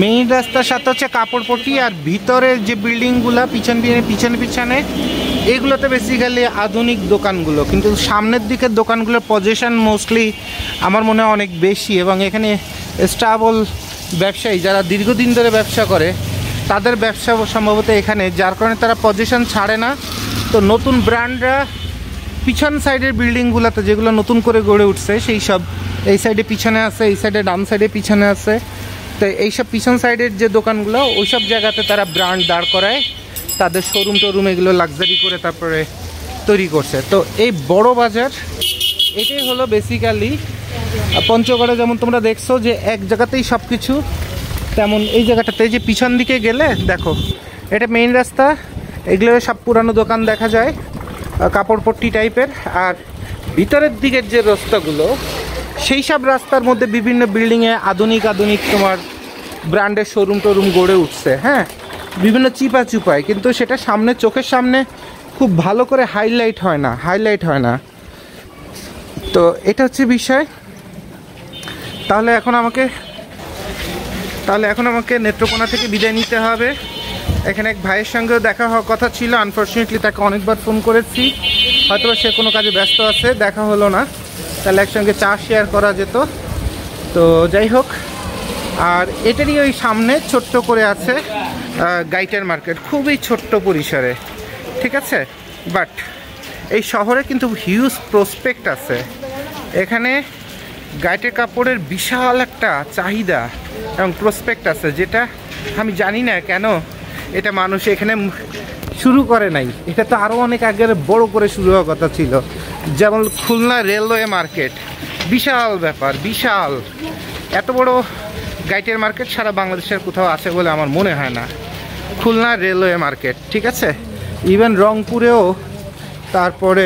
মেইন রাস্তার সাথে হচ্ছে কাপড়পট্টি, আর ভিতরের যে বিল্ডিংগুলা পিছনে এইগুলোতে বেসিক্যালি আধুনিক দোকানগুলো, কিন্তু সামনের দিকের দোকানগুলোর পজিশন মোস্টলি আমার মনে হয় অনেক বেশি, এবং এখানে স্টেবল ব্যবসায়ী যারা দীর্ঘদিন ধরে ব্যবসা করে তাদের ব্যবসা সম্ভবত এখানে, যার কারণে তারা পজিশন ছাড়ে না। তো নতুন ব্র্যান্ডরা পিছন সাইডের বিল্ডিংগুলোতে যেগুলো নতুন করে গড়ে উঠছে সেই সব এই সাইডে পিছনে আছে, এই সাইডে ডান সাইডে পিছনে আছে। তো এইসব পিছন সাইডের যে দোকানগুলো ওই সব জায়গাতে তারা ব্র্যান্ড দাঁড় করায়, তাদের শোরুম টোরুম এগুলো লাক্সারি করে তারপরে তৈরি করছে। তো এই বড় বাজার এটাই হলো বেসিক্যালি পঞ্চগড়ে, যেমন তোমরা দেখছো যে এক জায়গাতেই সব কিছু, তেমন এই জায়গাটাতে যে পিছন দিকে গেলে দেখো এটা মেইন রাস্তা, এগুলো সব পুরানো দোকান দেখা যায়, কাপড়পট্টি টাইপের। আর ভিতরের দিকের যে রাস্তাগুলো সেই সব রাস্তার মধ্যে বিভিন্ন বিল্ডিংয়ে আধুনিক তোমার ব্র্যান্ডের শোরুম টোরুম গড়ে উঠছে। হ্যাঁ, বিভিন্ন চিপায়, কিন্তু সেটা সামনে চোখের সামনে খুব ভালো করে হাইলাইট হয় না। তো এটা হচ্ছে বিষয়। তাহলে এখন আমাকে নেত্রকোনা থেকে বিদায় নিতে হবে। এখানে এক ভাইয়ের সঙ্গেও দেখা হওয়ার কথা ছিল, আনফর্চুনেটলি তাকে অনেকবার ফোন করেছি, হয়তো সে কোনো কাজে ব্যস্ত আছে, দেখা হলো না। তাহলে একসঙ্গে চা শেয়ার করা যেত। তো যাই হোক, আর এটারই ওই সামনে ছোট্ট করে আছে গাইটের মার্কেট, খুবই ছোট্ট পরিসরে, ঠিক আছে? বাট এই শহরে কিন্তু হিউজ প্রসপেক্ট আছে। এখানে গাইটের কাপড়ের বিশাল একটা চাহিদা এবং প্রসপেক্ট আছে, যেটা আমি জানি না কেন এটা মানুষ এখানে শুরু করে নাই। এটা তো আরও অনেক আগের বড় করে শুরু হওয়ার কথা ছিল। যেমন খুলনা রেলওয়ে মার্কেট, বিশাল ব্যাপার, বিশাল। এত বড় গাইটের মার্কেট সারা বাংলাদেশের কোথাও আছে বলে আমার মনে হয় না। খুলনা রেলওয়ে মার্কেট, ঠিক আছে? ইভেন রংপুরেও, তারপরে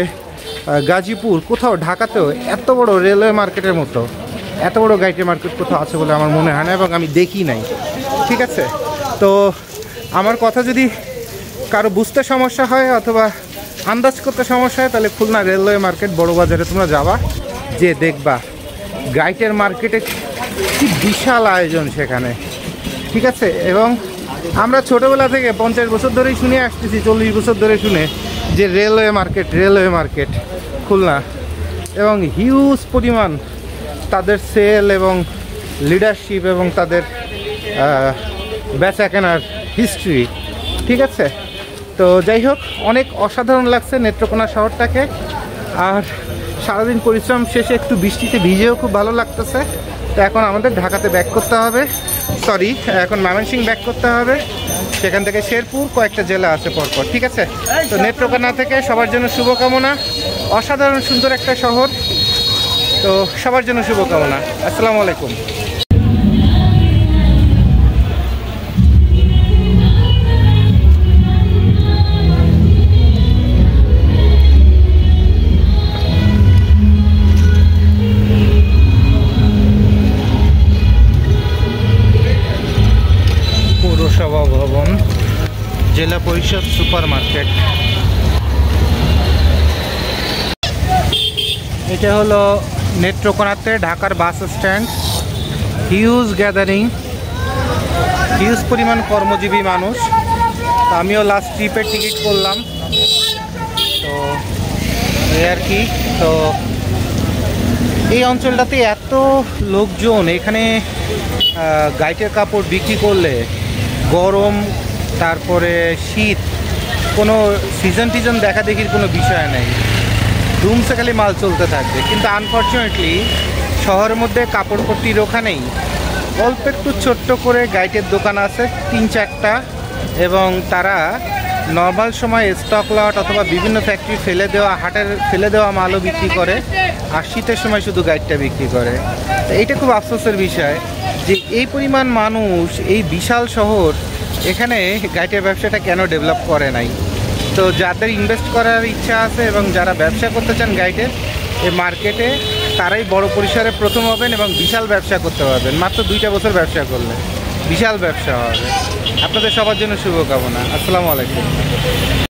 গাজীপুর, কোথাও ঢাকাতেও এত বড় রেলওয়ে মার্কেটের মতো এত বড় গাইটের মার্কেট কোথাও আছে বলে আমার মনে হয় না, এবং আমি দেখি নাই, ঠিক আছে? তো আমার কথা যদি কারো বুঝতে সমস্যা হয় অথবা আন্দাজ করতে সমস্যা হয়, তাহলে খুলনা রেলওয়ে মার্কেট বড় বাজারে তোমরা যাবা, যে দেখবা গাইটের মার্কেটে কি বিশাল আয়োজন সেখানে, ঠিক আছে। এবং আমরা ছোটোবেলা থেকে 50 বছর ধরেই শুনে আসতেছি, 40 বছর ধরে শুনে যে রেলওয়ে মার্কেট খুলনা, এবং হিউজ পরিমাণ তাদের সেল এবং লিডারশিপ এবং তাদের বেচা কেনার হিস্ট্রি, ঠিক আছে। তো যাই হোক, অনেক অসাধারণ লাগছে নেত্রকোনা শহরটাকে। আর সারাদিন পরিশ্রম শেষে একটু বৃষ্টিতে ভিজেও খুব ভালো লাগতেছে। তো এখন আমাদের ঢাকাতে ব্যাক করতে হবে, এখন ময়মনসিংহ ব্যাক করতে হবে, সেখান থেকে শেরপুর, কয়েকটা জেলা আছে পরপর, ঠিক আছে। তো নেত্রকোনা থেকে সবার জন্য শুভকামনা, অসাধারণ সুন্দর একটা শহর, তো সবার জন্য শুভকামনা। আসসালামু আলাইকুম। পৌরসভা ভবন, জেলা পরিষদ সুপার মার্কেট। এটা হলো নেত্রকোনাতে ঢাকার bus stand. Huge gathering, huge পরিমাণ কর্মজীবী মানুষ। তো আমিও লাস্ট ট্রিপের টিকিট করলাম, তো এই আর কি। তো এই অঞ্চলটাতে এত লোকজন, এখানে গাইটের কাপড় বিক্রি করলে গরম, তারপরে শীত, কোনো সিজন টিজন দেখা দেখির কোনো বিষয় নেই, ধুমসে খালি মাল চলতে থাকবে। কিন্তু আনফর্চুনেটলি শহরের মধ্যে কাপড়পট্টির ওখানেই অল্প একটু ছোট্ট করে গাইটের দোকান আছে 3-4টা, এবং তারা নর্মাল সময় স্টক লট অথবা বিভিন্ন ফ্যাক্টরি ফেলে দেওয়া মালও বিক্রি করে, আর শীতের সময় শুধু গাইডটা বিক্রি করে। তো এইটা খুব আফসোসের বিষয় যে এই পরিমাণ মানুষ, এই বিশাল শহর, এখানে গাইটের ব্যবসাটা কেন ডেভেলপ করে নাই। তো যাদের ইনভেস্ট করার ইচ্ছা আছে এবং যারা ব্যবসা করতে চান গাইটের এই মার্কেটে, তারাই বড় পরিসরে প্রথম হবেন এবং বিশাল ব্যবসা করতে পারবেন। মাত্র 2টা বছর ব্যবসা করলে বিশাল ব্যবসা হবে। আপনাদের সবার জন্য শুভকামনা। আসসালামু আলাইকুম।